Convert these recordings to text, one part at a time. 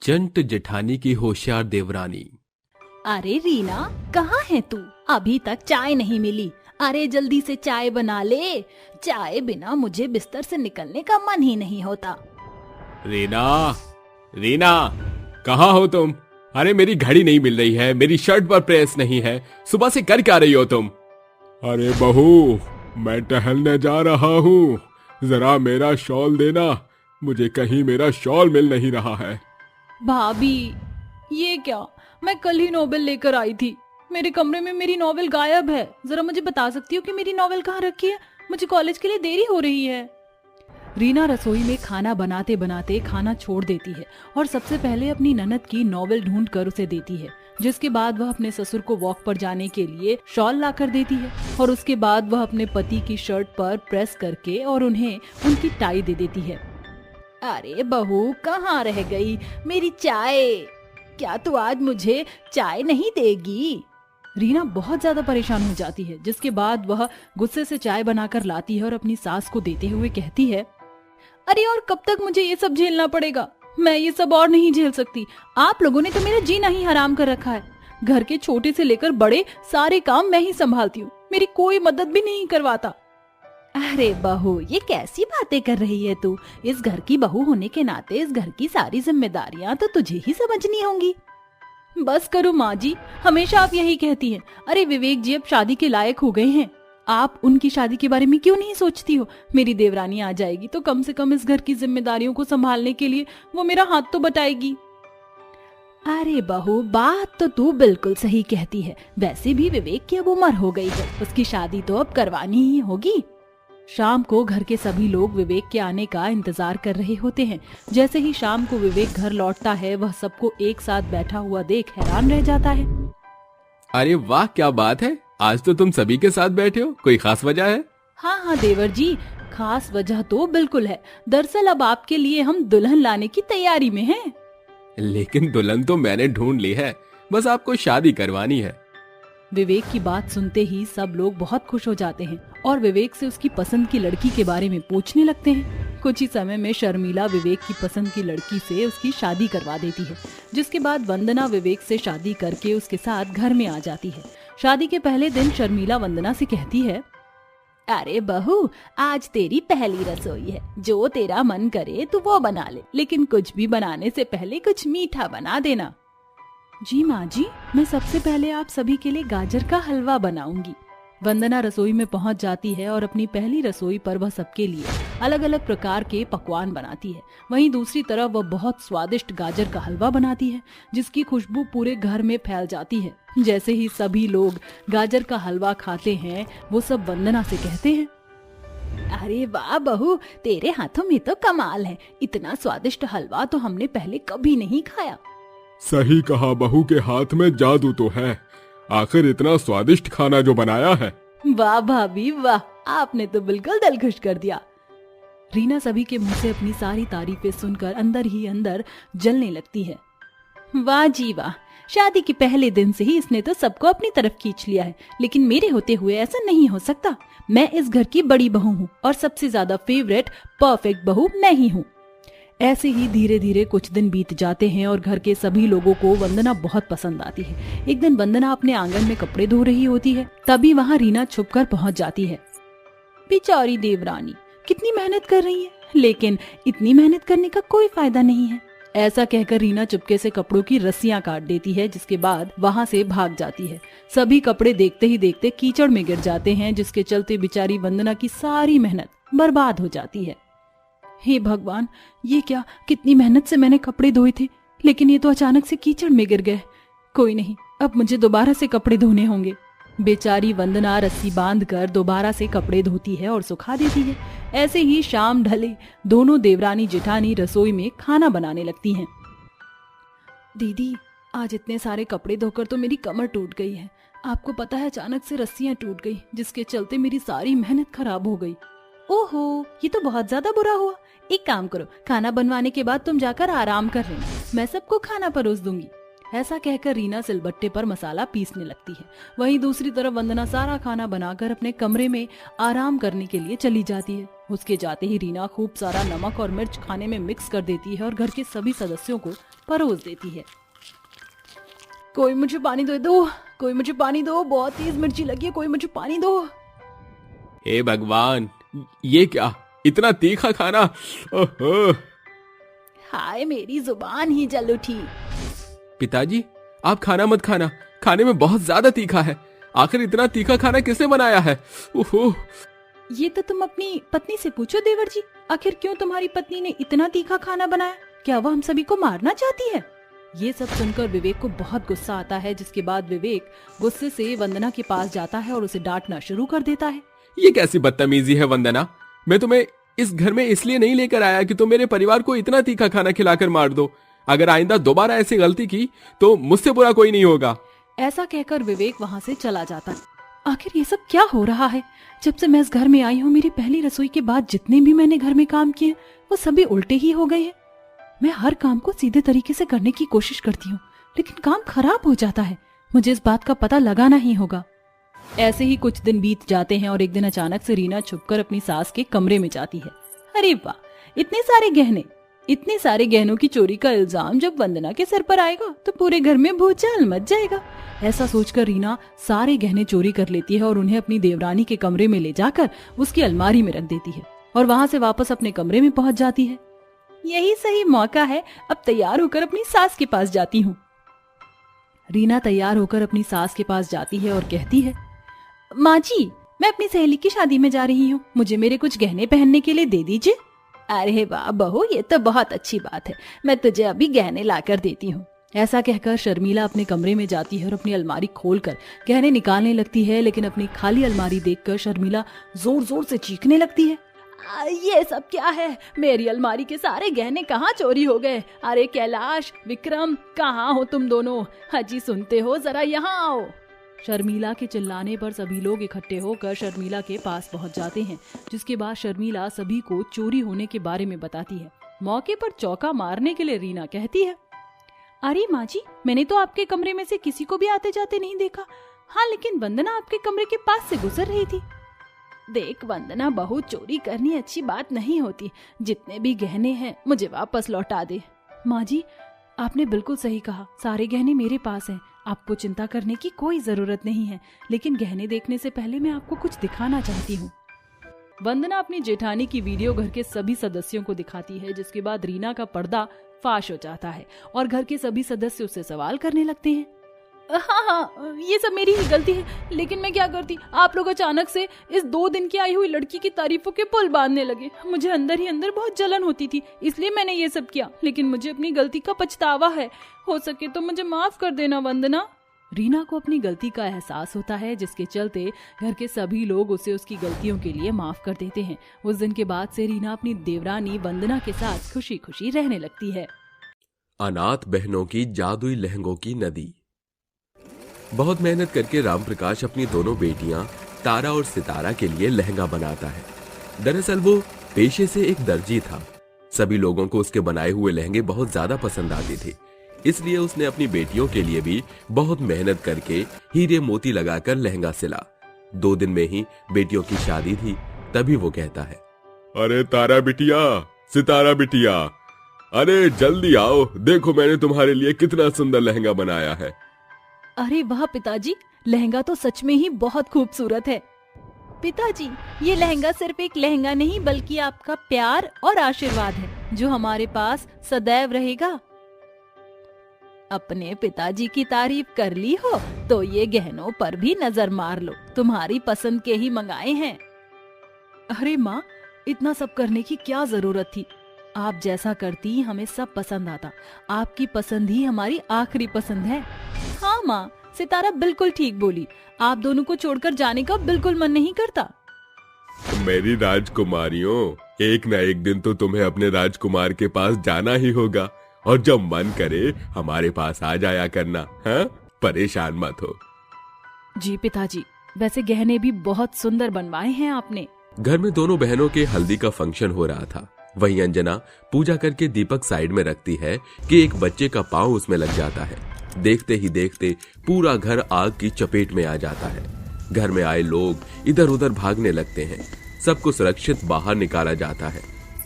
जंट जेठानी की होशियार देवरानी। अरे रीना, कहाँ है तू? अभी तक चाय नहीं मिली। अरे जल्दी से चाय बना ले। चाय बिना मुझे बिस्तर से निकलने का मन ही नहीं होता। रीना, रीना, कहाँ हो तुम? अरे मेरी घड़ी नहीं मिल रही है, मेरी शर्ट पर प्रेस नहीं है। सुबह से कर क्या रही हो तुम? अरे बहू, मैं टहलने जा रहा हूँ, जरा मेरा शॉल देना, मुझे कहीं मेरा शॉल मिल नहीं रहा है। भाभी, ये क्या? मैं कल ही नॉवेल लेकर आई थी। मेरे कमरे में मेरी नॉवेल गायब है। जरा मुझे बता सकती हो कि मेरी नॉवेल कहाँ रखी है? मुझे कॉलेज के लिए देरी हो रही है। रीना रसोई में खाना बनाते बनाते खाना छोड़ देती है और सबसे पहले अपनी ननद की नॉवेल ढूंढ कर उसे देती है, जिसके बाद वह अपने ससुर को वॉक पर जाने के लिए शॉल ला कर देती है और उसके बाद वह अपने पति की शर्ट पर प्रेस करके और उन्हें उनकी टाई दे देती है। अरे बहू, कहाँ रह गई मेरी चाय? क्या तू आज मुझे चाय नहीं देगी? रीना बहुत ज्यादा परेशान हो जाती है, जिसके बाद वह गुस्से से चाय बनाकर लाती है और अपनी सास को देते हुए कहती है, अरे और कब तक मुझे ये सब झेलना पड़ेगा? मैं ये सब और नहीं झेल सकती। आप लोगों ने तो मेरा जीना ही हराम कर रखा है। घर के छोटे से लेकर बड़े सारे काम मैं ही संभालती हूँ, मेरी कोई मदद भी नहीं करवाता। अरे बहू, ये कैसी बातें कर रही है तू? इस घर की बहू होने के नाते इस घर की सारी जिम्मेदारियां तो तुझे ही समझनी होंगी। बस करो माँ जी, हमेशा आप यही कहती हैं। अरे विवेक जी अब शादी के लायक हो गए हैं, आप उनकी शादी के बारे में क्यों नहीं सोचती हो? मेरी देवरानी आ जाएगी तो कम से कम इस घर की जिम्मेदारियों को संभालने के लिए वो मेरा हाथ तो बटाएगी। अरे बहू, बात तो तू बिल्कुल सही कहती है। वैसे भी विवेक की अब उम्र हो गई है, उसकी शादी तो अब करवानी ही होगी। शाम को घर के सभी लोग विवेक के आने का इंतजार कर रहे होते हैं। जैसे ही शाम को विवेक घर लौटता है, वह सबको एक साथ बैठा हुआ देख हैरान रह जाता है। अरे वाह, क्या बात है, आज तो तुम सभी के साथ बैठे हो। कोई खास वजह है? हाँ देवर जी, खास वजह तो बिल्कुल है। दरअसल अब आपके लिए हम दुल्हन लाने की तैयारी में हैं। लेकिन दुल्हन तो मैंने ढूंढ ली है, बस आपको शादी करवानी है। विवेक की बात सुनते ही सब लोग बहुत खुश हो जाते हैं और विवेक से उसकी पसंद की लड़की के बारे में पूछने लगते हैं। कुछ ही समय में शर्मिला विवेक की पसंद की लड़की से उसकी शादी करवा देती है, जिसके बाद वंदना विवेक से शादी करके उसके साथ घर में आ जाती है। शादी के पहले दिन शर्मिला वंदना से कहती है, अरे बहू, आज तेरी पहली रसोई है, जो तेरा मन करे तू वो बना ले, लेकिन कुछ भी बनाने से पहले कुछ मीठा बना देना। जी माँ जी, मैं सबसे पहले आप सभी के लिए गाजर का हलवा बनाऊंगी। वंदना रसोई में पहुंच जाती है और अपनी पहली रसोई पर वह सबके लिए अलग अलग प्रकार के पकवान बनाती है। वहीं दूसरी तरफ वह बहुत स्वादिष्ट गाजर का हलवा बनाती है, जिसकी खुशबू पूरे घर में फैल जाती है। जैसे ही सभी लोग गाजर का हलवा खाते हैं, वो सब वंदना से कहते हैं, अरे वाह बहू, तेरे हाथों में तो कमाल है। इतना स्वादिष्ट हलवा तो हमने पहले कभी नहीं खाया। सही कहा, बहू के हाथ में जादू तो है। आखिर इतना स्वादिष्ट खाना जो बनाया है। वाह भाभी वाह, आपने तो बिल्कुल दिल खुश कर दिया। रीना सभी के मुंह से अपनी सारी तारीफें सुनकर अंदर ही अंदर जलने लगती है। वाह जी वाह, शादी के पहले दिन से ही इसने तो सबको अपनी तरफ खींच लिया है, लेकिन मेरे होते हुए ऐसा नहीं हो सकता। मैं इस घर की बड़ी बहू हूँ और सबसे ज्यादा फेवरेट परफेक्ट बहू मैं ही हूँ। ऐसे ही धीरे धीरे कुछ दिन बीत जाते हैं और घर के सभी लोगों को वंदना बहुत पसंद आती है। एक दिन वंदना अपने आंगन में कपड़े धो रही होती है, तभी वहाँ रीना छुपकर पहुँच जाती है। बेचारी देवरानी कितनी मेहनत कर रही है, लेकिन इतनी मेहनत करने का कोई फायदा नहीं है। ऐसा कहकर रीना चुपके से कपड़ों की रस्सियां काट देती है, जिसके बाद वहाँ से भाग जाती है। सभी कपड़े देखते ही देखते कीचड़ में गिर जाते हैं, जिसके चलते बेचारी वंदना की सारी मेहनत बर्बाद हो जाती है। हे भगवान, ये क्या? कितनी मेहनत से मैंने कपड़े धोए थे, लेकिन ये तो अचानक से कीचड़ में गिर गए। कोई नहीं, अब मुझे दोबारा से कपड़े धोने होंगे। बेचारी वंदना रस्सी बांधकर दोबारा से कपड़े धोती है और सुखा देती है। ऐसे ही शाम ढले दोनों देवरानी जेठानी रसोई में खाना बनाने लगती हैं। दीदी, आज इतने सारे कपड़े धोकर तो मेरी कमर टूट गई है। आपको पता है, अचानक से रस्सियां टूट गई, जिसके चलते मेरी सारी मेहनत खराब हो गई। ओहो, ये तो बहुत ज्यादा बुरा हुआ। एक काम करो, खाना बनवाने के बाद तुम जाकर आराम कर लेना, मैं सबको खाना परोस दूंगी। ऐसा कहकर रीना सिलबट्टे पर मसाला पीसने लगती है। वहीं दूसरी तरफ वंदना सारा खाना बनाकर अपने कमरे में आराम करने के लिए चली जाती है। उसके जाते ही रीना खूब सारा नमक और मिर्च खाने में मिक्स कर देती है और घर के सभी सदस्यों को परोस देती है। कोई मुझे पानी दे दो, कोई मुझे पानी दो, बहुत तेज मिर्ची लगी है, कोई मुझे पानी दो। हे भगवान, ये क्या, इतना तीखा खाना। ओहो। हाय मेरी जुबान ही जल उठी। पिताजी, आप खाना मत खाना, खाने में बहुत ज्यादा तीखा है। आखिर इतना तीखा खाना किसने बनाया है? ओहो। ये तो तुम अपनी पत्नी से पूछो देवर जी, आखिर क्यों तुम्हारी पत्नी ने इतना तीखा खाना बनाया? क्या वह हम सभी को मारना चाहती है? ये सब सुनकर विवेक को बहुत गुस्सा आता है, जिसके बाद विवेक गुस्से से वंदना के पास जाता है और उसे डांटना शुरू कर देता है। ये कैसी बदतमीजी है वंदना? मैं तुम्हें इस घर में इसलिए नहीं लेकर आया कि तुम मेरे परिवार को इतना तीखा खाना खिलाकर मार दो। अगर आइंदा दोबारा ऐसी गलती की तो मुझसे बुरा कोई नहीं होगा। ऐसा कहकर विवेक वहाँ से चला जाता है। आखिर ये सब क्या हो रहा है? जब से मैं इस घर में आई हूँ, मेरी पहली रसोई के बाद जितने भी मैंने घर में काम किए वो सभी उल्टे ही हो गए हैं। मैं हर काम को सीधे तरीके से करने की कोशिश करती हूँ, लेकिन काम खराब हो जाता है। मुझे इस बात का पता लगाना ही होगा। ऐसे ही कुछ दिन बीत जाते हैं और एक दिन अचानक से रीना छुपकर अपनी सास के कमरे में जाती है। अरे वाह, इतने सारे गहनों की चोरी का इल्जाम जब वंदना के सर पर आएगा तो पूरे घर में भूचाल मच जाएगा। ऐसा सोचकर रीना सारे गहने चोरी कर लेती है और उन्हें अपनी देवरानी के कमरे में ले जाकर उसकी अलमारी में रख देती है और वहां से वापस अपने कमरे में पहुंच जाती है। यही सही मौका है, अब तैयार होकर अपनी सास के पास जाती हूँ। रीना तैयार होकर अपनी सास के पास जाती है और कहती है, माँ जी, मैं अपनी सहेली की शादी में जा रही हूँ, मुझे मेरे कुछ गहने पहनने के लिए दे दीजिए। अरे वाह बहू, ये तो बहुत अच्छी बात है, मैं तुझे अभी गहने लाकर देती हूँ। ऐसा कहकर शर्मिला अपने कमरे में जाती है और अपनी अलमारी खोलकर गहने निकालने लगती है, लेकिन अपनी खाली अलमारी देखकर शर्मिला जोर जोर से चीखने लगती है। ये सब क्या है? मेरी अलमारी के सारे गहने कहाँ चोरी हो गए? अरे कैलाश, विक्रम, कहाँ हो तुम दोनों? हाजी सुनते हो, जरा यहाँ आओ। शर्मिला के चिल्लाने पर सभी लोग इकट्ठे होकर शर्मिला के पास पहुंच जाते हैं, जिसके बाद शर्मिला सभी को चोरी होने के बारे में बताती है। मौके पर चौका मारने के लिए रीना कहती है, अरे माँ जी, मैंने तो आपके कमरे में से किसी को भी आते जाते नहीं देखा। हाँ, लेकिन वंदना आपके कमरे के पास से गुजर रही थी। देख वंदना बहू, चोरी करनी अच्छी बात नहीं होती। जितने भी गहने हैं मुझे वापस लौटा दे। माँ जी, आपने बिल्कुल सही कहा, सारे गहने मेरे पास हैं, आपको चिंता करने की कोई जरूरत नहीं है। लेकिन गहने देखने से पहले मैं आपको कुछ दिखाना चाहती हूँ। वंदना अपनी जेठानी की वीडियो घर के सभी सदस्यों को दिखाती है, जिसके बाद रीना का पर्दा फाश हो जाता है और घर के सभी सदस्य उससे सवाल करने लगते हैं। हाँ, ये सब मेरी ही गलती है, लेकिन मैं क्या करती? आप लोग अचानक से इस 2 दिन की आई हुई लड़की की तारीफों के पुल बांधने लगे। मुझे अंदर ही अंदर बहुत जलन होती थी, इसलिए मैंने ये सब किया, लेकिन मुझे अपनी गलती का पछतावा है। हो सके तो मुझे माफ कर देना वंदना। रीना को अपनी गलती का एहसास होता है, जिसके चलते घर के सभी लोग उसे उसकी गलतियों के लिए माफ कर देते हैं। उस दिन के बाद से रीना अपनी देवरानी वंदना के साथ खुशी खुशी रहने लगती है। अनाथ बहनों की जादुई लहंगों की नदी। बहुत मेहनत करके राम प्रकाश अपनी दोनों बेटियां तारा और सितारा के लिए लहंगा बनाता है। दरअसल वो पेशे से एक दर्जी था। सभी लोगों को उसके बनाए हुए लहंगे बहुत ज्यादा पसंद आते थे, इसलिए उसने अपनी बेटियों के लिए भी बहुत मेहनत करके हीरे मोती लगाकर लहंगा सिला। 2 दिन में ही बेटियों की शादी थी। तभी वो कहता है, अरे तारा बिटिया, सितारा बिटिया, अरे जल्दी आओ, देखो मैंने तुम्हारे लिए कितना सुंदर लहंगा बनाया है। अरे वाह पिताजी, लहंगा तो सच में ही बहुत खूबसूरत है। पिताजी, ये लहंगा सिर्फ एक लहंगा नहीं बल्कि आपका प्यार और आशीर्वाद है, जो हमारे पास सदैव रहेगा। अपने पिताजी की तारीफ कर ली हो तो ये गहनों पर भी नजर मार लो, तुम्हारी पसंद के ही मंगाए हैं। अरे माँ, इतना सब करने की क्या जरूरत थी? आप जैसा करती हमें सब पसंद आता। आपकी पसंद ही हमारी आखिरी पसंद है। हाँ माँ, सितारा बिल्कुल ठीक बोली। आप दोनों को छोड़कर जाने का बिल्कुल मन नहीं करता। मेरी राजकुमारियों, एक न एक दिन तो तुम्हें अपने राजकुमार के पास जाना ही होगा, और जब मन करे हमारे पास आ जाया करना। हाँ, परेशान मत हो। जी पिताजी, वैसे गहने भी बहुत सुंदर बनवाए हैं आपने। घर में दोनों बहनों के हल्दी का फंक्शन हो रहा था। वहीं अंजना पूजा करके दीपक साइड में रखती है कि एक बच्चे का पांव उसमें लग जाता है। देखते ही देखते पूरा घर आग की चपेट में आ जाता है। घर में आए लोग इधर उधर भागने लगते हैं। सबको सुरक्षित बाहर निकाला जाता है।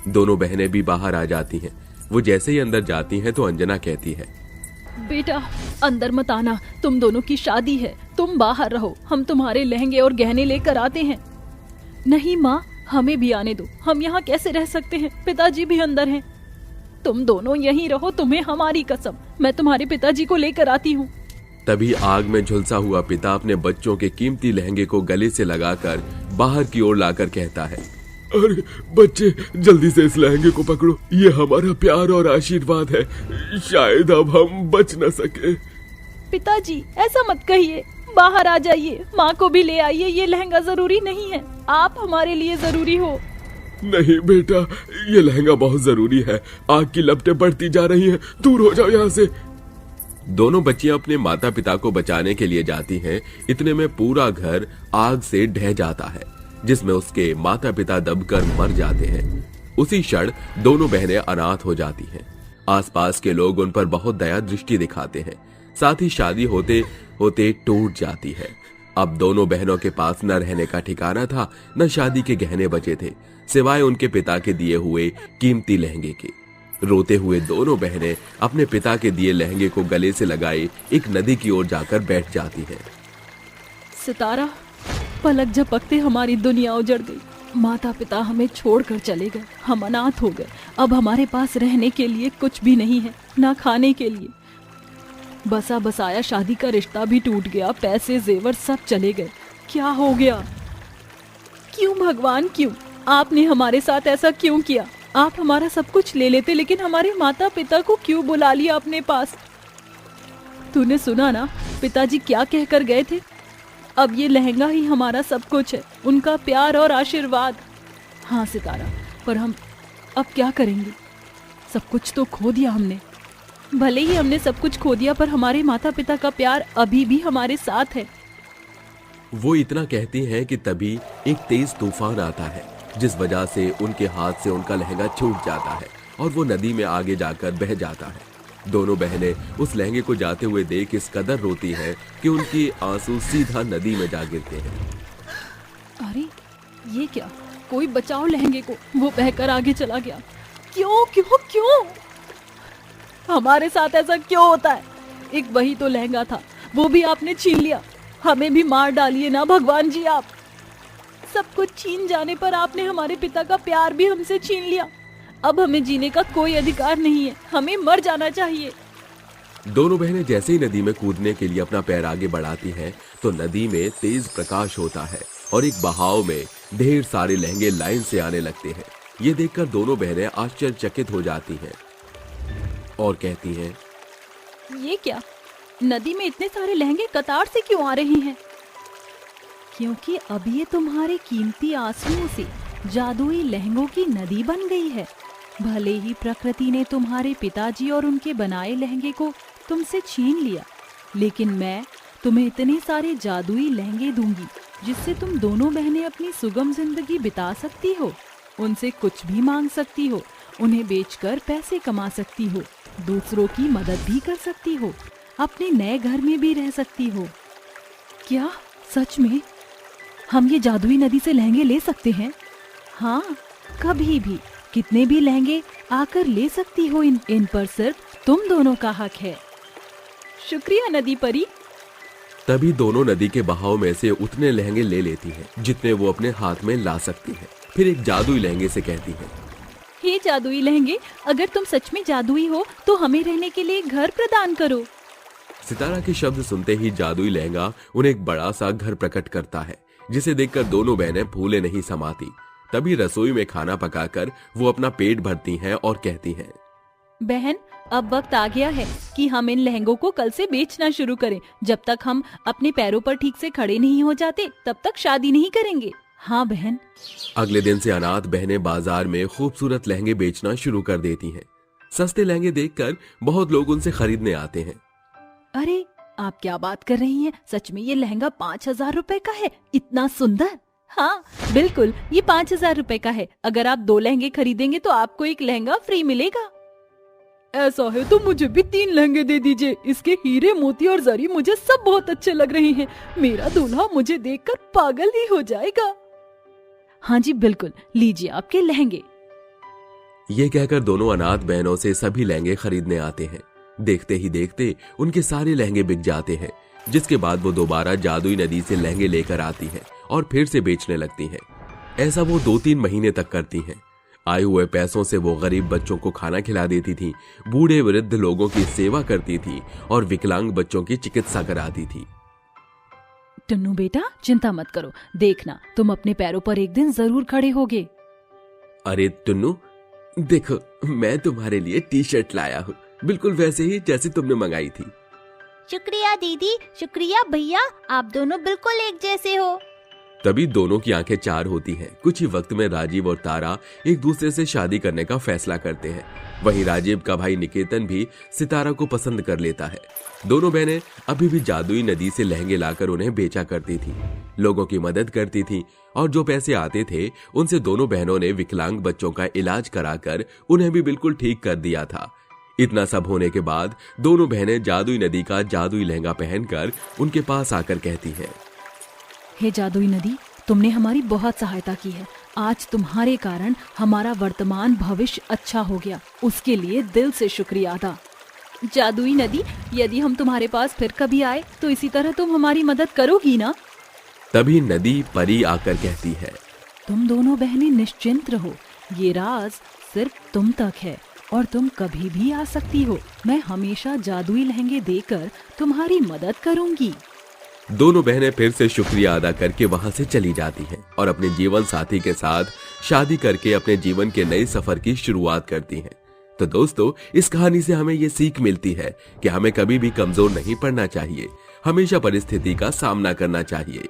दोनों बहनें भी बाहर आ जाती हैं। वो जैसे ही अंदर जाती हैं तो अंजना कहती है, बेटा अंदर मत आना, तुम दोनों की शादी है, तुम बाहर रहो, हम तुम्हारे लहंगे और गहने लेकर आते हैं। नहीं माँ, हमें भी आने दो, हम यहाँ कैसे रह सकते हैं, पिताजी भी अंदर हैं। तुम दोनों यहीं रहो, तुम्हें हमारी कसम, मैं तुम्हारे पिताजी को लेकर आती हूँ। तभी आग में झुलसा हुआ पिता अपने बच्चों के कीमती लहंगे को गले से लगाकर बाहर की ओर लाकर कहता है, अरे बच्चे, जल्दी से इस लहंगे को पकड़ो, ये हमारा प्यार और आशीर्वाद है, शायद अब हम बच न सके। पिताजी ऐसा मत कहिए, बाहर आ जाइए, माँ को भी ले आइए, ये लहंगा जरूरी नहीं है, आप हमारे लिए जरूरी हो। नहीं बेटा, ये लहंगा बहुत जरूरी है, आग की लपटें बढ़ती जा रही हैं, दूर हो जाओ यहाँ से। दोनों बच्चियां अपने माता पिता को बचाने के लिए जाती हैं। इतने में पूरा घर आग से ढह जाता है, जिसमें उसके माता पिता दबकर मर जाते हैं। उसी क्षण दोनों बहनें अनाथ हो जाती हैं। आसपास के लोग उन पर बहुत दया दृष्टि दिखाते हैं। साथ ही शादी होते होते टूट जाती है। अब दोनों बहनों के पास न रहने का ठिकाना था, न शादी के गहने बचे थे, सिवाय उनके पिता के दिए हुए कीमती लहंगे के। रोते हुए दोनों बहनें अपने पिता के दिए लहंगे को गले से लगाए एक नदी की ओर जाकर बैठ जाती हैं। सितारा, पलक झपकते हमारी दुनिया उजड़ गई, माता पिता हमें छोड़कर चले गए, हम अनाथ हो गए। अब हमारे पास रहने के लिए कुछ भी नहीं है, ना खाने के लिए। बसा बसाया शादी का रिश्ता भी टूट गया, पैसे जेवर सब चले गए। क्या हो गया? क्यों भगवान, क्यों आपने हमारे साथ ऐसा क्यों किया? आप हमारा सब कुछ ले लेते, लेकिन हमारे माता पिता को क्यों बुला लिया अपने पास? तूने सुना ना पिताजी क्या कहकर गए थे? अब ये लहंगा ही हमारा सब कुछ है, उनका प्यार और आशीर्वाद। हाँ सितारा, पर हम अब क्या करेंगे? सब कुछ तो खो दिया हमने। भले ही हमने सब कुछ खो दिया, पर हमारे माता पिता का प्यार अभी भी हमारे साथ है। वो इतना कहती हैं कि तभी एक तेज तूफान आता है, जिस वजह से उनके हाथ से उनका लहंगा छूट जाता है और वो नदी में आगे जाकर बह जाता है। दोनों बहनें उस लहंगे को जाते हुए देख इस कदर रोती हैं कि उनकी आंसू सीधा नदी में जा गिरते हैं। अरे ये क्या, कोई बचाओ लहंगे को, वो बहकर आगे चला गया। क्यों क्यों क्यों हमारे साथ ऐसा क्यों होता है? एक वही तो लहंगा था, वो भी आपने छीन लिया। हमें भी मार डालिए ना भगवान जी, आप सब कुछ छीन जाने पर आपने हमारे पिता का प्यार भी हमसे छीन लिया। अब हमें जीने का कोई अधिकार नहीं है, हमें मर जाना चाहिए। दोनों बहनें जैसे ही नदी में कूदने के लिए अपना पैर आगे बढ़ाती हैं, तो नदी में तेज प्रकाश होता है और एक बहाव में ढेर सारे लहंगे लाइन से आने लगते हैं। ये देखकर दोनों बहनें आश्चर्यचकित हो जाती हैं और कहती हैं, ये क्या, नदी में इतने सारे लहंगे कतार से क्यों आ रहे हैं? क्योंकि अब ये तुम्हारे कीमती आंसुओं से जादुई लहंगों की नदी बन गई है। भले ही प्रकृति ने तुम्हारे पिताजी और उनके बनाए लहंगे को तुमसे छीन लिया, लेकिन मैं तुम्हें इतने सारे जादुई लहंगे दूंगी जिससे तुम दोनों बहनें अपनी सुगम जिंदगी बिता सकती हो, उनसे कुछ भी मांग सकती हो, उन्हें बेचकर पैसे कमा सकती हो, दूसरों की मदद भी कर सकती हो, अपने नए घर में भी रह सकती हो। क्या सच में हम ये जादुई नदी से लहंगे ले सकते हैं? हाँ, कभी भी कितने भी लहंगे आकर ले सकती हो, इन पर सिर्फ तुम दोनों का हक है। शुक्रिया नदी परी। तभी दोनों नदी के बहाव में से उतने लहंगे ले लेती हैं जितने वो अपने हाथ में ला सकती हैं। फिर एक जादुई लहंगे से कहती हैं, हे जादुई लहंगे, अगर तुम सच में जादुई हो तो हमें रहने के लिए घर प्रदान करो। सितारा के शब्द सुनते ही जादुई लहंगा उन्हें एक बड़ा सा घर प्रकट करता है, जिसे देखकर दोनों बहनें फूले नहीं समाती। तभी रसोई में खाना पकाकर वो अपना पेट भरती हैं और कहती हैं, बहन, अब वक्त आ गया है कि हम इन लहंगों को कल से बेचना शुरू करें। जब तक हम अपने पैरों पर ठीक से खड़े नहीं हो जाते, तब तक शादी नहीं करेंगे। हाँ बहन। अगले दिन से अनाथ बहनें बाजार में खूबसूरत लहंगे बेचना शुरू कर देती हैं। सस्ते लहंगे देखकर बहुत लोग उनसे खरीदने आते हैं। अरे आप क्या बात कर रही हैं? सच में ये लहंगा 5,000 रुपए का है? इतना सुंदर। हाँ बिल्कुल, ये 5,000 रुपए का है। अगर आप 2 लहंगे खरीदेंगे तो आपको एक लहंगा फ्री मिलेगा। ऐसा है तो मुझे भी 3 लहंगे दे दीजिए। इसके हीरे, मोती और जरी मुझे सब बहुत अच्छे लग रहे हैं। मेरा दूल्हा मुझे देखकर पागल ही हो जाएगा। हाँ जी बिल्कुल, लीजिए आपके लहंगे। ये कहकर दोनों अनाथ बहनों से सभी लहंगे खरीदने आते हैं। देखते ही देखते उनके सारे लहंगे बिक जाते हैं, जिसके बाद वो दोबारा जादुई नदी से लहंगे लेकर आती हैं और फिर से बेचने लगती हैं। ऐसा वो 2-3 महीने तक करती हैं। आए हुए पैसों से वो गरीब बच्चों को खाना खिला देती थी, बूढ़े वृद्ध लोगों की सेवा करती थी और विकलांग बच्चों की चिकित्सा कराती थी। टुन्नू बेटा, चिंता मत करो, देखना तुम अपने पैरों पर एक दिन जरूर खड़े होगे। अरे टुन्नू, देखो मैं तुम्हारे लिए टी-शर्ट लाया हूँ, बिल्कुल वैसे ही जैसी तुमने मंगाई थी। शुक्रिया दीदी, शुक्रिया भैया, आप दोनों बिल्कुल एक जैसे हो। तभी दोनों की आंखें चार होती हैं। कुछ ही वक्त में राजीव और तारा एक दूसरे से शादी करने का फैसला करते हैं। वहीं राजीव का भाई निकेतन भी सितारा को पसंद कर लेता है। दोनों बहनें अभी भी जादुई नदी से लहंगे लाकर उन्हें बेचा करती थी, लोगों की मदद करती थी और जो पैसे आते थे उनसे दोनों बहनों ने विकलांग बच्चों का इलाज कराकर उन्हें भी बिल्कुल ठीक कर दिया था। इतना सब होने के बाद दोनों बहनें जादुई नदी का जादुई लहंगा पहनकर उनके पास आकर कहती हैं, हे जादुई नदी, तुमने हमारी बहुत सहायता की है। आज तुम्हारे कारण हमारा वर्तमान भविष्य अच्छा हो गया, उसके लिए दिल से शुक्रिया अदा। जादुई नदी, यदि हम तुम्हारे पास फिर कभी आए तो इसी तरह तुम हमारी मदद करोगी ना? तभी नदी परी आकर कहती है, तुम दोनों बहनें निश्चिंत रहो, ये राज सिर्फ तुम तक है और तुम कभी भी आ सकती हो। मैं हमेशा जादुई लहंगे देकर तुम्हारी मदद करूंगी। दोनों बहनें फिर से शुक्रिया अदा करके वहां से चली जाती हैं और अपने जीवन साथी के साथ शादी करके अपने जीवन के नए सफर की शुरुआत करती हैं। तो दोस्तों, इस कहानी से हमें ये सीख मिलती है कि हमें कभी भी कमजोर नहीं पड़ना चाहिए, हमेशा परिस्थिति का सामना करना चाहिए।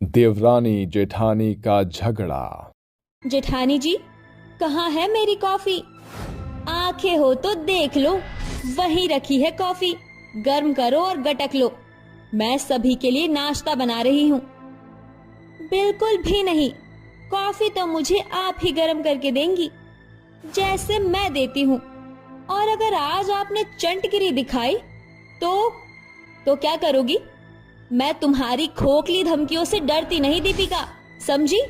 देवरानी जेठानी का झगड़ा। जेठानी जी, कहाँ है मेरी कॉफी? आंखें हो तो देख लो, वहीं रखी है कॉफी, गर्म करो और गटक लो। मैं सभी के लिए नाश्ता बना रही हूँ। बिल्कुल भी नहीं, कॉफी तो मुझे आप ही गर्म करके देंगी, जैसे मैं देती हूँ। और अगर आज आपने चंटगिरी दिखाई तो क्या करोगी? मैं तुम्हारी खोखली धमकियों से डरती नहीं दीपिका, समझी?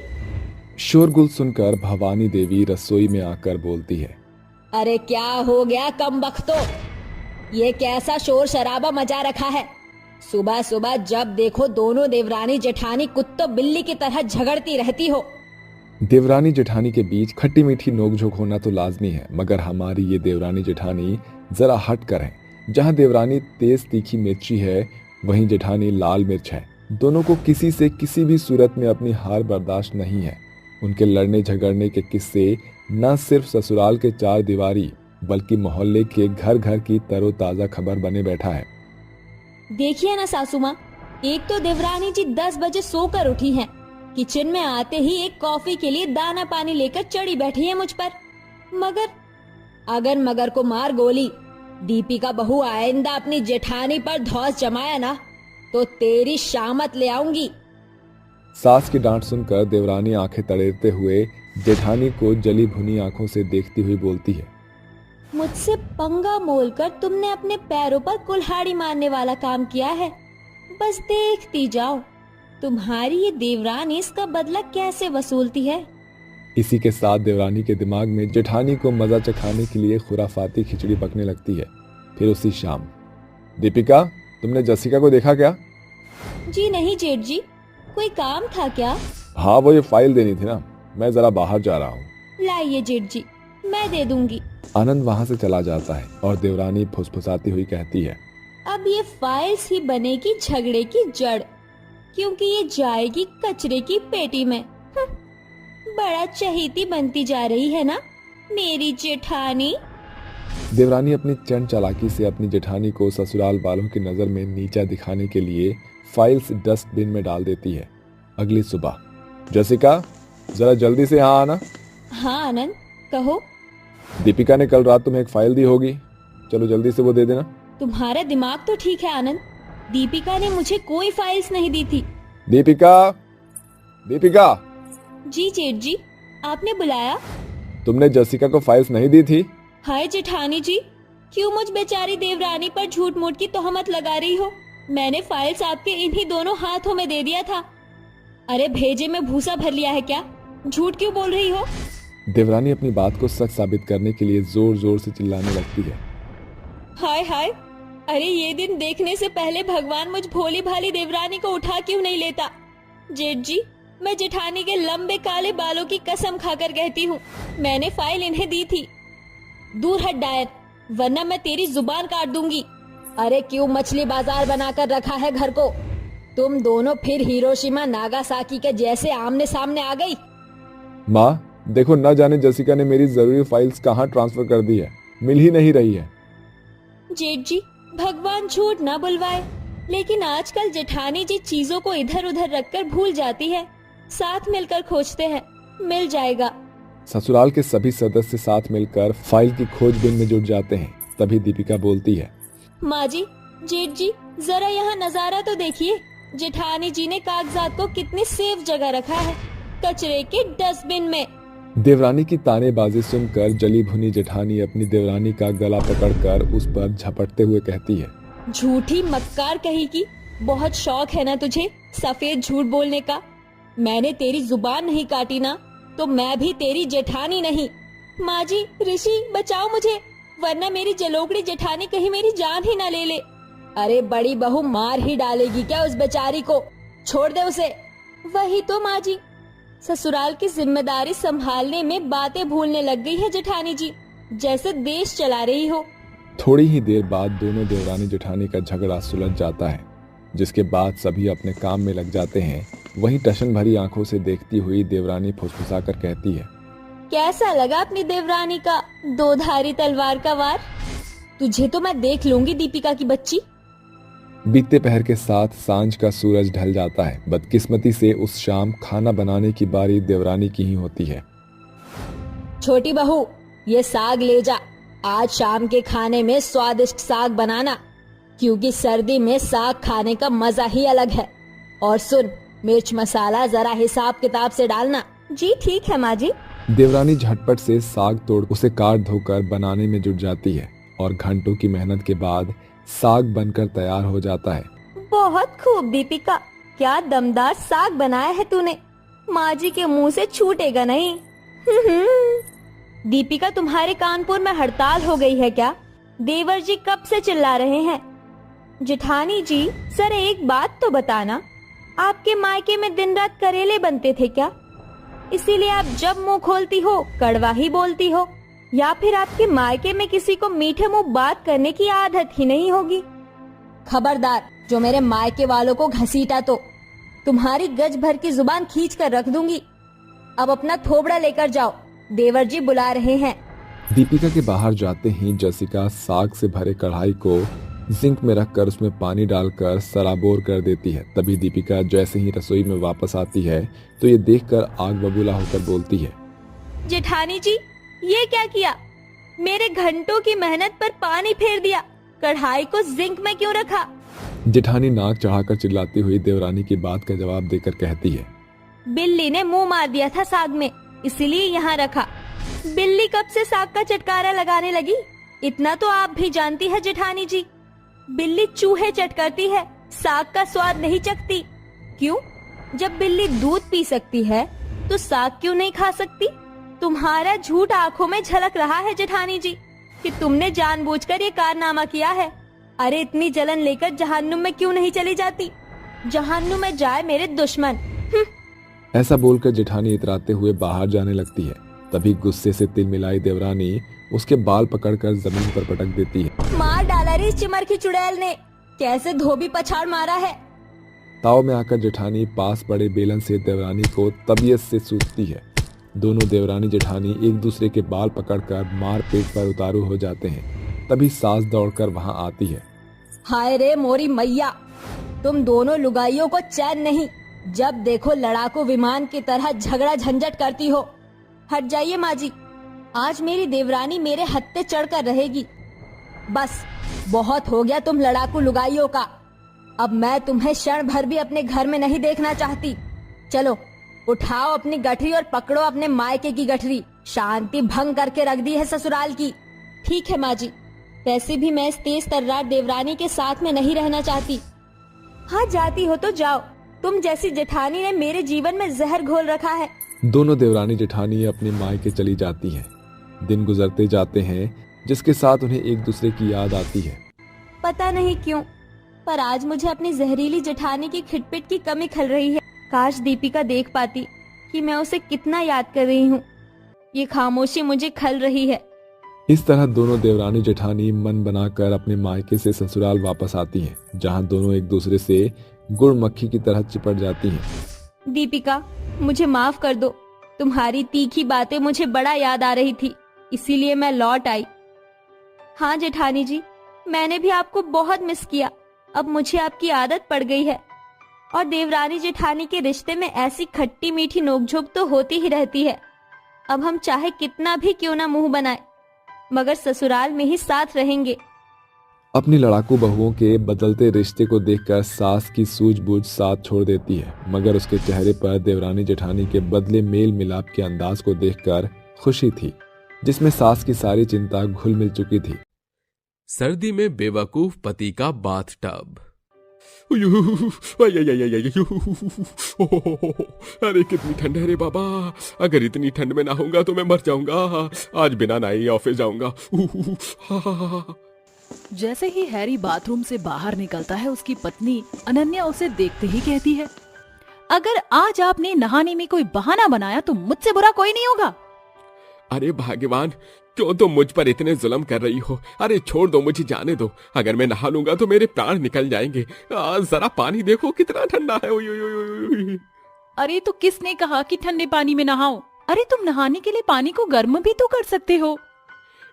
शोरगुल सुनकर भवानी देवी रसोई में आकर बोलती है, अरे क्या हो गया कमबख्तो, ये कैसा शोर शराबा मचा रखा है? सुबह सुबह जब देखो दोनों देवरानी जेठानी कुत्तों बिल्ली की तरह झगड़ती रहती हो। देवरानी जेठानी के बीच खट्टी मीठी नोकझोंक होना तो लाजमी है, मगर हमारी ये देवरानी जेठानी जरा हट कर है। जहाँ देवरानी तेज तीखी मिर्ची है, वहीं जेठानी लाल मिर्च है। दोनों को किसी से किसी भी सूरत में अपनी हार बर्दाश्त नहीं है। उनके लड़ने झगड़ने के किस्से न सिर्फ ससुराल के चार दीवारी बल्कि मोहल्ले के घर घर की तरोताजा खबर बने बैठा है। देखिए ना सासू माँ, एक तो देवरानी जी 10 बजे सोकर उठी हैं, किचन में आते ही एक कॉफी के लिए दाना पानी लेकर चढ़ी बैठी है मुझ पर। मगर अगर मगर को मार गोली, दीपिका बहू आइंदा अपनी जेठानी पर धौंस जमाया ना तो तेरी शामत ले आऊंगी। सास की डांट सुनकर देवरानी आंखें तड़ेरते हुए जेठानी को जली भुनी आंखों से देखती हुई बोलती है, मुझसे पंगा मोलकर तुमने अपने पैरों पर कुल्हाड़ी मारने वाला काम किया है। बस देखती जाओ तुम्हारी ये देवरानी इसका बदला कैसे वसूलती है। इसी के साथ देवरानी के दिमाग में जेठानी को मजा चखाने के लिए खुराफाती खिचड़ी पकने लगती है। फिर उसी शाम, दीपिका, तुमने जसिका को देखा क्या? जी नहीं जेठ जी, कोई काम था क्या? हाँ, वो ये फाइल देनी थी ना, मैं जरा बाहर जा रहा हूँ। लाइए जेठ जी, मैं दे दूंगी। आनंद वहाँ से चला जाता है और देवरानी फुसफुसाती हुई कहती है, अब ये फाइल्स ही बनेगी झगड़े की जड़, क्योंकि ये जाएगी कचरे की पेटी में। बड़ा चहेती बनती जा रही है ना मेरी जेठानी। देवरानी अपनी चंड चालाकी से अपनी जेठानी को ससुराल वालों की नजर में नीचा दिखाने के लिए फाइल्स डस्टबिन में डाल देती है। अगली सुबह, जसिका, जरा जल्दी से यहाँ आना। हाँ आनंद, कहो। दीपिका ने कल रात तुम्हें एक फाइल दी होगी, चलो जल्दी से वो दे देना। तुम्हारा दिमाग तो ठीक है आनंद, दीपिका ने मुझे कोई फाइल्स नहीं दी थी। दीपिका, दीपिका। जी जेठ जी, आपने बुलाया? तुमने जसिका को फाइल्स नहीं दी थी? हाय जेठानी जी, क्यों मुझ बेचारी देवरानी पर झूठ मूठ की तोहमत लगा रही हो? मैंने फाइल्स आपके इन्हीं दोनों हाथों में दे दिया था। अरे भेजे में भूसा भर लिया है क्या? झूठ क्यों बोल रही हो? देवरानी अपनी बात को सच साबित करने के लिए जोर जोर से चिल्लाने लगती है। हाय हाय, अरे ये दिन देखने से पहले भगवान मुझ भोली भाली देवरानी को उठा क्यों नहीं लेता? जेठ जी, मैं जेठानी के लंबे काले बालों की कसम खाकर कहती हूँ, मैंने फाइल इन्हें दी थी। दूर हट डायर, वरना मैं तेरी जुबान काट दूंगी। अरे क्यों मछली बाजार बनाकर रखा है घर को? तुम दोनों फिर हिरोशिमा नागासाकी के जैसे आमने सामने आ गई। माँ देखो, न जाने जसिका ने मेरी जरूरी फाइल्स कहाँ ट्रांसफर कर दी है, मिल ही नहीं रही है। जेठ जी, भगवान झूठ न बुलवाए, लेकिन आजकल जेठानी जी चीजों को इधर उधर रखकर भूल जाती है। साथ मिलकर खोजते हैं, मिल जाएगा। ससुराल के सभी सदस्य साथ मिलकर फाइल की खोजबीन में जुट जाते हैं। तभी दीपिका बोलती है, माँ जी, जेठ जी, जरा यहाँ नजारा तो देखिए। जेठानी जी ने कागजात को कितनी सेफ जगह रखा है, कचरे के डस्टबिन में। देवरानी की तानेबाजी सुनकर जली भुनी जेठानी अपनी देवरानी का गला पकड़कर उस पर झपटते हुए कहती है, झूठी मक्कार कही की, बहुत शौक है ना तुझे सफेद झूठ बोलने का। मैंने तेरी जुबान नहीं काटी ना, तो मैं भी तेरी जेठानी नहीं। माँ जी, ऋषि बचाओ मुझे, वरना मेरी जलोकड़ी जेठानी कहीं मेरी जान ही ना ले ले। अरे बड़ी बहू मार ही डालेगी क्या उस बेचारी को? छोड़ दे उसे। वही तो माँ जी, ससुराल की जिम्मेदारी संभालने में बातें भूलने लग गई है जेठानी जी, जैसे देश चला रही हो। थोड़ी ही देर बाद दोनों देवरानी जेठानी का झगड़ा सुलझ जाता है, जिसके बाद सभी अपने काम में लग जाते हैं। वहीं टशन भरी आंखों से देखती हुई देवरानी फुसफुसाकर कहती है, कैसा लगा अपनी देवरानी का दो धारी तलवार का वार? तुझे तो मैं देख लूंगी दीपिका की बच्ची। बीतते पहर के साथ सांझ का सूरज ढल जाता है। बदकिस्मती से उस शाम खाना बनाने की बारी देवरानी की ही होती है। छोटी बहू, ये साग ले जा, आज शाम के खाने में स्वादिष्ट साग बनाना, क्योंकि सर्दी में साग खाने का मजा ही अलग है। और सुन, मिर्च मसाला जरा हिसाब किताब से डालना। जी ठीक है माँ जी। देवरानी झटपट से साग तोड़ उसे काट धोकर बनाने में जुट जाती है और घंटों की मेहनत के बाद साग बनकर तैयार हो जाता है। बहुत खूब दीपिका, क्या दमदार साग बनाया है तूने, माँ जी के मुंह से छूटेगा नहीं। दीपिका, तुम्हारे कानपुर में हड़ताल हो गई है क्या? देवर जी कब से चिल्ला रहे हैं। जेठानी जी, सर एक बात तो बताना, आपके मायके में दिन रात करेले बनते थे क्या? इसीलिए आप जब मुंह खोलती हो कड़वा ही बोलती हो, या फिर आपके मायके में किसी को मीठे मुंह बात करने की आदत ही नहीं होगी। खबरदार, जो मेरे मायके वालों को घसीटा तो तुम्हारी गज भर की जुबान खींच कर रख दूंगी। अब अपना थोबड़ा लेकर जाओ, देवर जी बुला रहे हैं। दीपिका के बाहर जाते ही जसिका साग से भरे कढ़ाई को जिंक में रखकर उसमें पानी डालकर सराबोर कर देती है। तभी दीपिका जैसे ही रसोई में वापस आती है तो ये देखकर आग बबूला होकर बोलती है, जेठानी जी, ये क्या किया? मेरे घंटों की मेहनत पर पानी फेर दिया। कढ़ाई को जिंक में क्यों रखा? जेठानी नाक चढ़ाकर चिल्लाती हुई देवरानी की बात का जवाब देकर कहती है, बिल्ली ने मुंह मार दिया था साग में, इसलिए यहाँ रखा। बिल्ली कब से साग का चटकारा लगाने लगी, इतना तो आप भी जानती है जेठानी जी। बिल्ली चूहे चटकारती है, साग का स्वाद नहीं चखती। क्यों? जब बिल्ली दूध पी सकती है तो साग क्यों नहीं खा सकती? तुम्हारा झूठ आंखों में झलक रहा है जेठानी जी कि तुमने जानबूझकर ये कारनामा किया है। अरे इतनी जलन लेकर जहन्नुम में क्यों नहीं चली जाती? जहन्नुम में जाए मेरे दुश्मन। ऐसा बोलकर जेठानी इतराते हुए बाहर जाने लगती है। तभी गुस्से से तिल मिलाई देवरानी उसके बाल पकड़कर जमीन पर पटक देती है। मार डाला रे इस चिमर की चुड़ैल ने, कैसे धोबी पछाड़ मारा है। ताव में आकर जेठानी पास पड़े बेलन से देवरानी को तबीयत से सूखती है। दोनों देवरानी जेठानी एक दूसरे के बाल पकड़कर मार पेट पर उतारू हो जाते हैं। तभी सास दौड़कर वहां आती है। हाय रे मोरी मैया, तुम दोनों लुगाइयों को चैन नहीं, जब देखो लड़ाकू विमान की तरह झगड़ा झंझट करती हो। हट जाइए माँ जी, आज मेरी देवरानी मेरे हत्थे चढ़कर रहेगी। बस बहुत हो गया तुम लड़ाकू लुगाइयों का। अब मैं तुम्हें क्षण भर भी अपने घर में नहीं देखना चाहती। चलो उठाओ अपनी गठरी और पकड़ो अपने मायके की गठरी। शांति भंग करके रख दी है ससुराल की। ठीक है माँ जी, वैसे भी मैं इस तेज तर्रार देवरानी के साथ में नहीं रहना चाहती। हाँ जाती हो तो जाओ, तुम जैसी जेठानी ने मेरे जीवन में जहर घोल रखा है। दोनों देवरानी जेठानी अपने मायके चली जाती हैं। दिन गुजरते जाते हैं, जिसके साथ उन्हें एक दूसरे की याद आती है। पता नहीं क्यों, पर आज मुझे अपनी जहरीली जेठानी की खिटपिट की कमी खल रही है। काश दीपिका देख पाती कि मैं उसे कितना याद कर रही हूँ। ये खामोशी मुझे खल रही है। इस तरह दोनों देवरानी जेठानी मन बनाकर अपने मायके से ससुराल वापस आती हैं, जहां दोनों एक दूसरे से गुड़ मक्खी की तरह चिपट जाती हैं। दीपिका, मुझे माफ कर दो। तुम्हारी तीखी बातें मुझे बड़ा याद आ रही थी, इसीलिए मैं लौट आई। हाँ जेठानी जी, मैंने भी आपको बहुत मिस किया। अब मुझे आपकी आदत पड़ गई है। और देवरानी जेठानी के रिश्ते में ऐसी खट्टी मीठी नोकझोंक तो होती ही रहती है। अब हम चाहे कितना भी क्यों ना मुंह बनाए, मगर ससुराल में ही साथ रहेंगे। अपनी लड़ाकू बहुओं के बदलते रिश्ते को देखकर सास की सूझबूझ साथ छोड़ देती है, मगर उसके चेहरे पर देवरानी जेठानी के बदले मेल मिलाप के अंदाज को देखकर खुशी थी, जिसमें सास की सारी चिंता घुल मिल चुकी थी। सर्दी में बेवकूफ पति का बाथ टब। अरे कितनी ठंड है रे बाबा। अगर इतनी ठंड में नहाऊंगा तो मैं मर जाऊंगा। आज बिना नहाए ऑफिस जाऊंगा। जैसे ही हैरी बाथरूम से बाहर निकलता है, उसकी पत्नी अनन्या उसे देखते ही कहती है, अगर आज आपने नहाने में कोई बहाना बनाया तो मुझसे बुरा कोई नहीं होगा। अरे भगवान, क्यों तुम मुझ पर इतने जुल्म कर रही हो? अरे छोड़ दो, मुझे जाने दो। अगर मैं नहा लूंगा तो मेरे प्राण निकल जाएंगे। जरा पानी देखो कितना ठंडा है। उई, उई, उई, उई। अरे तो किसने कहा कि ठंडे पानी में नहाओ? अरे तुम नहाने के लिए पानी को गर्म भी तो कर सकते हो।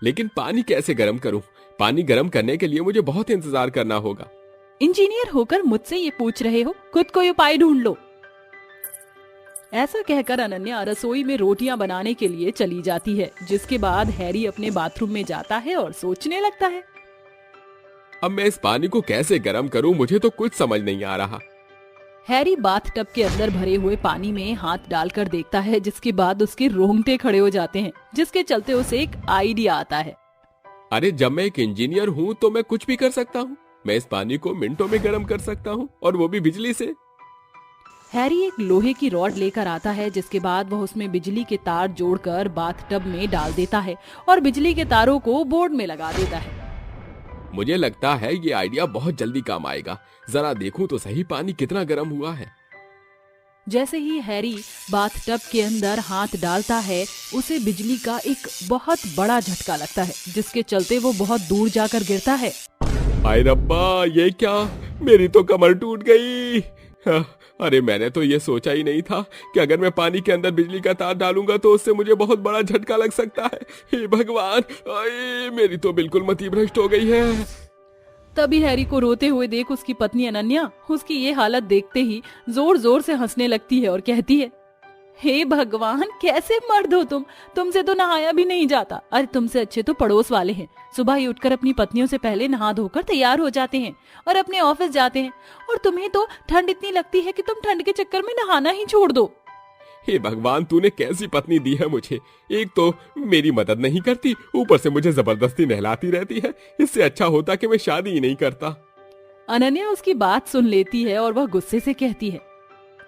लेकिन पानी कैसे गर्म करूं? पानी गर्म करने के लिए मुझे बहुत इंतजार करना होगा। इंजीनियर होकर मुझसे ये पूछ रहे हो? खुद कोई उपाय ढूंढ लो। ऐसा कहकर अनन्या रसोई में रोटियां बनाने के लिए चली जाती है, जिसके बाद हैरी अपने बाथरूम में जाता है और सोचने लगता है, अब मैं इस पानी को कैसे गर्म करूं? मुझे तो कुछ समझ नहीं आ रहा। हैरी बाथटब के अंदर भरे हुए पानी में हाथ डालकर देखता है, जिसके बाद उसके रोंगटे खड़े हो जाते हैं, जिसके चलते उसे एक आइडिया आता है। अरे जब मैं एक इंजीनियर हूं तो मैं कुछ भी कर सकता हूं। मैं इस पानी को मिनटों में गर्म कर सकता हूं, और वो भी बिजली से। हैरी एक लोहे की रॉड लेकर आता है, जिसके बाद वह उसमें बिजली के तार जोड़कर बाथटब में डाल देता है और बिजली के तारों को बोर्ड में लगा देता है। मुझे लगता है ये आइडिया बहुत जल्दी काम आएगा। जरा देखूं तो सही पानी कितना गर्म हुआ है। जैसे ही हैरी बाथटब के अंदर हाथ डालता है, उसे बिजली का एक बहुत बड़ा झटका लगता है, जिसके चलते वो बहुत दूर जाकर गिरता है। हाय रब्बा, ये क्या? मेरी तो कमर टूट गई। अरे मैंने तो ये सोचा ही नहीं था कि अगर मैं पानी के अंदर बिजली का तार डालूंगा तो उससे मुझे बहुत बड़ा झटका लग सकता है। हे भगवान, मेरी तो बिल्कुल मति भ्रष्ट हो गई है। तभी हैरी को रोते हुए देख उसकी पत्नी अनन्या उसकी ये हालत देखते ही जोर जोर से हंसने लगती है और कहती है, हे भगवान, कैसे मर्द हो तुम? तुमसे तो नहाया भी नहीं जाता। अरे तुमसे अच्छे तो पड़ोस वाले हैं। सुबह ही उठकर अपनी पत्नियों से पहले नहा धोकर तैयार हो जाते हैं और अपने ऑफिस जाते हैं, और तुम्हें तो ठंड इतनी लगती है कि तुम ठंड के चक्कर में नहाना ही छोड़ दो। हे भगवान, तूने कैसी पत्नी दी है मुझे। एक तो मेरी मदद नहीं करती, ऊपर से मुझे जबरदस्ती नहलाती रहती है। इससे अच्छा होता कि मैं शादी ही नहीं करता। अनन्या उसकी बात सुन लेती है और वह गुस्से से कहती है,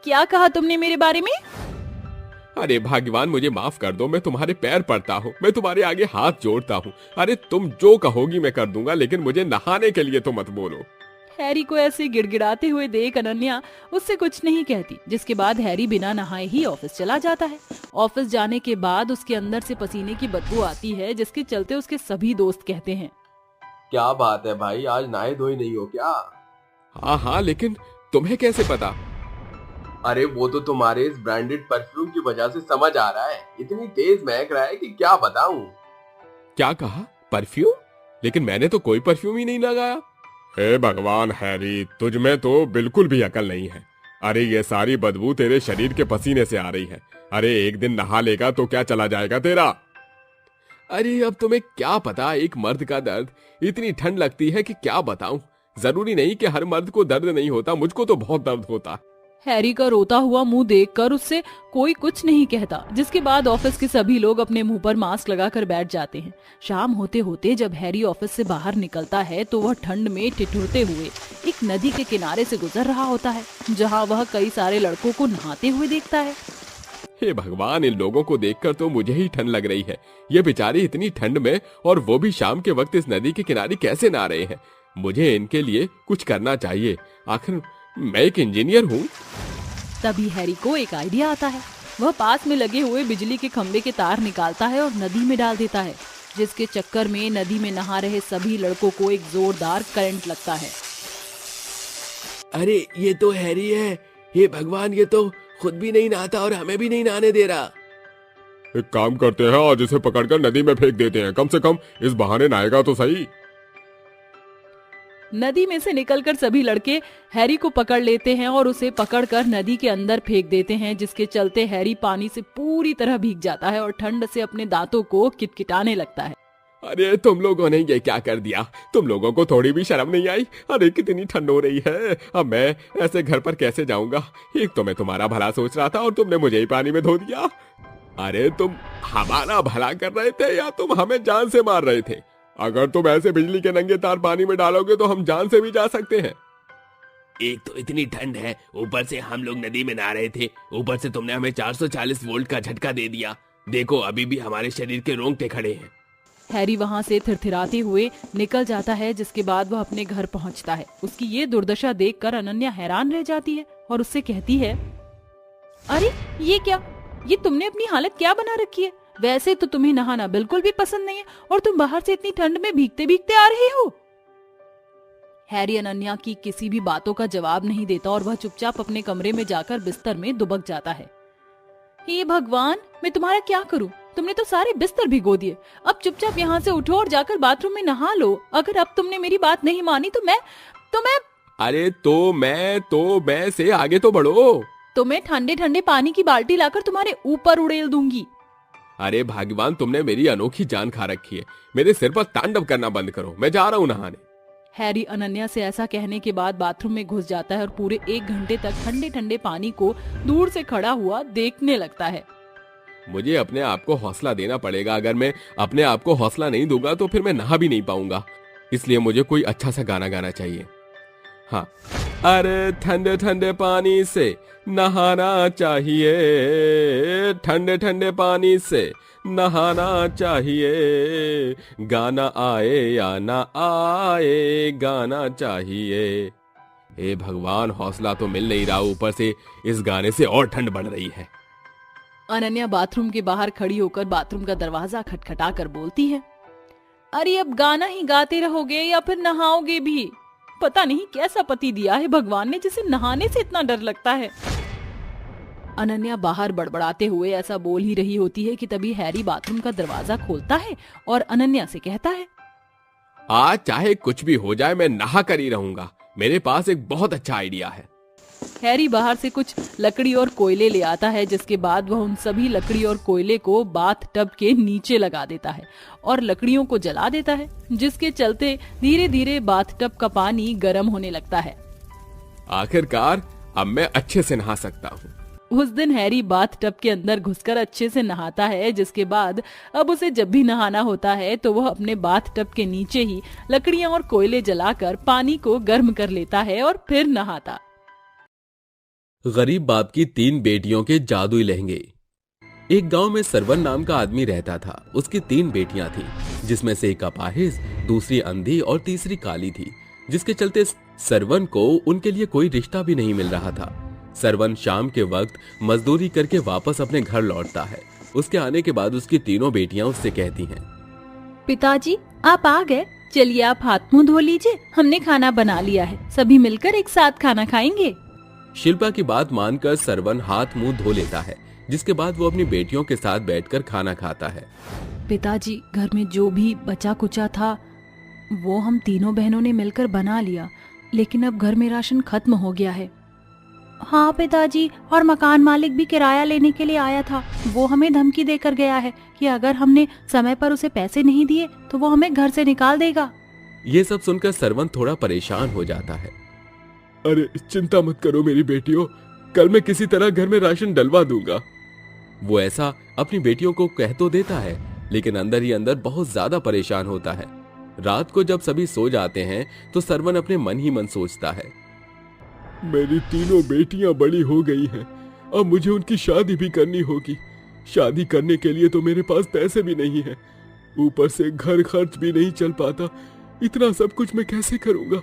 क्या कहा तुमने मेरे बारे में? अरे भगवान, मुझे माफ कर दो। मैं तुम्हारे पैर पड़ता हूँ, मैं तुम्हारे आगे हाथ जोड़ता हूँ। अरे तुम जो कहोगी मैं कर दूंगा, लेकिन मुझे नहाने के लिए तो मत बोलो। हैरी को ऐसे गिड़गिड़ाते हुए देख अनन्या उससे कुछ नहीं कहती, जिसके बाद हैरी बिना नहाए ही ऑफिस चला जाता है। ऑफिस जाने के बाद उसके अंदर से पसीने की बदबू आती है, जिसके चलते उसके सभी दोस्त कहते हैं, क्या बात है भाई, आज नहाए धोए नहीं हो क्या? हाँ, लेकिन तुम्हें कैसे पता? अरे वो तो तुम्हारे इस ब्रांडेड परफ्यूम की वजह से समझ आ रहा है। इतनी तेज महक रहा है कि क्या बताऊं। क्या कहा? परफ्यूम? लेकिन मैंने तो कोई परफ्यूम ही नहीं लगाया। हे भगवान हैरी, तुझ में तो बिल्कुल भी अकल नहीं है। अरे ये सारी बदबू तेरे शरीर के पसीने से आ रही है। अरे एक दिन नहा लेगा तो क्या चला जाएगा तेरा? अरे अब तुम्हें क्या पता एक मर्द का दर्द। इतनी ठंड लगती है कि क्या बताऊं। जरूरी नहीं कि हर मर्द को दर्द नहीं होता, मुझको तो बहुत दर्द होता। हैरी का रोता हुआ मुंह देखकर उससे कोई कुछ नहीं कहता, जिसके बाद ऑफिस के सभी लोग अपने मुंह पर मास्क लगाकर बैठ जाते हैं। शाम होते होते जब हैरी ऑफिस से बाहर निकलता है तो वह ठंड में ठिठुरते हुए एक नदी के किनारे से गुजर रहा होता है, जहां वह कई सारे लड़कों को नहाते हुए देखता है। हे भगवान, इन लोगों को देखकर तो मुझे ही ठंड लग रही है। ये बेचारे इतनी ठंड में और वो भी शाम के वक्त इस नदी के किनारे कैसे नहा रहे हैं। मुझे इनके लिए कुछ करना चाहिए, आखिर मैं एक इंजीनियर हूँ। तभी हैरी को एक आइडिया आता है। वह पास में लगे हुए बिजली के खंभे के तार निकालता है और नदी में डाल देता है, जिसके चक्कर में नदी में नहा रहे सभी लड़कों को एक जोरदार करंट लगता है। अरे ये तो हैरी है। हे भगवान, ये तो खुद भी नहीं नहाता और हमें भी नहीं नहाने दे रहा। एक काम करते हैं, आज इसे पकड़कर नदी में फेंक देते हैं, कम से कम इस बहाने नहाएगा तो सही। नदी में से निकलकर सभी लड़के हैरी को पकड़ लेते हैं और उसे पकड़कर नदी के अंदर फेंक देते हैं, जिसके चलते हैरी पानी से पूरी तरह भीग जाता है और ठंड से अपने दांतों को किटकिटाने लगता है। अरे तुम लोगों ने ये क्या कर दिया? तुम लोगों को थोड़ी भी शर्म नहीं आई? अरे कितनी ठंड हो रही है, अब मैं ऐसे घर पर कैसे जाऊंगा? एक तो मैं तुम्हारा भला सोच रहा था और तुमने मुझे ही पानी में धो दिया। अरे तुम हमारा भला कर रहे थे या तुम हमें जान से मार रहे थे? अगर तुम ऐसे बिजली के नंगे तार पानी में डालोगे तो हम जान से भी जा सकते हैं। एक तो इतनी ठंड है, ऊपर से हम लोग नदी में नहा रहे थे, ऊपर से तुमने हमें 440 वोल्ट का झटका दे दिया। देखो अभी भी हमारे शरीर के रोंगटे खड़े हैं। हैरी वहां से थिरथिराते हुए निकल जाता है, जिसके बाद वह अपने घर पहुंचता है। उसकी ये दुर्दशा देखकर अनन्या हैरान रह जाती है और उससे कहती है, अरे ये क्या, ये तुमने अपनी हालत क्या बना रखी है? वैसे तो तुम्हें नहाना बिल्कुल भी पसंद नहीं है और तुम बाहर से इतनी ठंड में भीगते भीगते आ रहे हो। हैरी अनन्या की किसी भी बातों का जवाब नहीं देता और वह चुपचाप अपने कमरे में जाकर बिस्तर में दुबक जाता है। हे भगवान, मैं तुम्हारा क्या करूं? तुमने तो सारे बिस्तर भिगो दिए। अब चुपचाप यहाँ से उठो और जाकर बाथरूम में नहा लो। अगर अब तुमने मेरी बात नहीं मानी तो मैं अरे तो मैं से आगे तो बढ़ो। तो मैं ठंडे ठंडे पानी की बाल्टी लाकर तुम्हारे ऊपर उड़ेल दूंगी। अरे भगवान, तुमने मेरी अनोखी जान खा रखी है। मेरे सिर पर तांडव करना बंद करो, मैं जा रहा हूँ नहाने। हैरी अनन्या से ऐसा कहने के बाद बाथरूम में घुस जाता है और पूरे 1 घंटे तक ठंडे ठंडे पानी को दूर से खड़ा हुआ देखने लगता है। मुझे अपने आप को हौसला देना पड़ेगा। अगर मैं अपने आप को हौसला नहीं दूंगा तो फिर मैं नहा भी नहीं पाऊंगा। इसलिए मुझे कोई अच्छा सा गाना गाना चाहिए। हाँ, अरे ठंडे ठंडे पानी से नहाना चाहिए, ठंडे ठंडे पानी से नहाना चाहिए, गाना आए या ना आए गाना चाहिए। हे भगवान, हौसला तो मिल नहीं रहा, ऊपर से इस गाने से और ठंड बढ़ रही है। अनन्या बाथरूम के बाहर खड़ी होकर बाथरूम का दरवाजा खटखटा कर बोलती है, अरे अब गाना ही गाते रहोगे या फिर नहाओगे भी? पता नहीं कैसा पति दिया है भगवान ने जिसे नहाने से इतना डर लगता है। अनन्या बाहर बड़बड़ाते हुए ऐसा बोल ही रही होती है कि तभी हैरी बाथरूम का दरवाजा खोलता है और अनन्या से कहता है, आज चाहे कुछ भी हो जाए मैं नहा कर ही रहूंगा। मेरे पास एक बहुत अच्छा आइडिया है। हैरी बाहर से कुछ लकड़ी और कोयले ले आता है, जिसके बाद वह उन सभी लकड़ी और कोयले को बाथ टब के नीचे लगा देता है और लकड़ियों को जला देता है, जिसके चलते धीरे धीरे बाथ टब का पानी गर्म होने लगता है। आखिरकार अब मैं अच्छे से नहा सकता हूँ। उस दिन हैरी बाथ टब के अंदर घुसकर अच्छे से नहाता है, जिसके बाद अब उसे जब भी नहाना होता है तो वह अपने बाथ टब के नीचे ही लकड़ियां और कोयले जलाकर पानी को गर्म कर लेता है और फिर नहाता। गरीब बाप की 3 बेटियों के जादुई लहंगे। एक गांव में सरवन नाम का आदमी रहता था। उसकी 3 बेटियां थीं, जिसमें से एक अपाहिज, दूसरी अंधी और तीसरी काली थी, जिसके चलते सरवन को उनके लिए कोई रिश्ता भी नहीं मिल रहा था। सरवन शाम के वक्त मजदूरी करके वापस अपने घर लौटता है। उसके आने के बाद उसकी 3 बेटियां उससे कहती हैं, पिताजी आप आ गए, चलिए आप हाथ मुंह धो लीजिए, हमने खाना बना लिया है, सभी मिलकर एक साथ खाना खाएंगे। शिल्पा की बात मानकर सरवन हाथ मुंह धो लेता है, जिसके बाद वो अपनी बेटियों के साथ बैठकर खाना खाता है। पिताजी, घर में जो भी बचा कुचा था वो हम तीनों बहनों ने मिलकर बना लिया, लेकिन अब घर में राशन खत्म हो गया है। हाँ पिताजी, और मकान मालिक भी किराया लेने के लिए आया था। वो हमें धमकी देकर गया है कि अगर हमने समय पर उसे पैसे नहीं दिए तो वो हमें घर से निकाल देगा। ये सब सुनकर सरवन थोड़ा परेशान हो जाता है। अरे चिंता मत करो मेरी बेटियों, कल मैं किसी तरह घर में राशन डलवा दूंगा। वो ऐसा अपनी बेटियों को कह तो देता है, लेकिन अंदर ही अंदर बहुत ज्यादा परेशान होता है। रात को जब सभी सो जाते हैं तो सरवन अपने मन ही मन सोचता है, मेरी तीनों बेटियां बड़ी हो गई हैं, अब मुझे उनकी शादी भी करनी होगी। शादी करने के लिए तो मेरे पास पैसे भी नहीं है, ऊपर से घर खर्च भी नहीं चल पाता। इतना सब कुछ मैं कैसे करूंगा।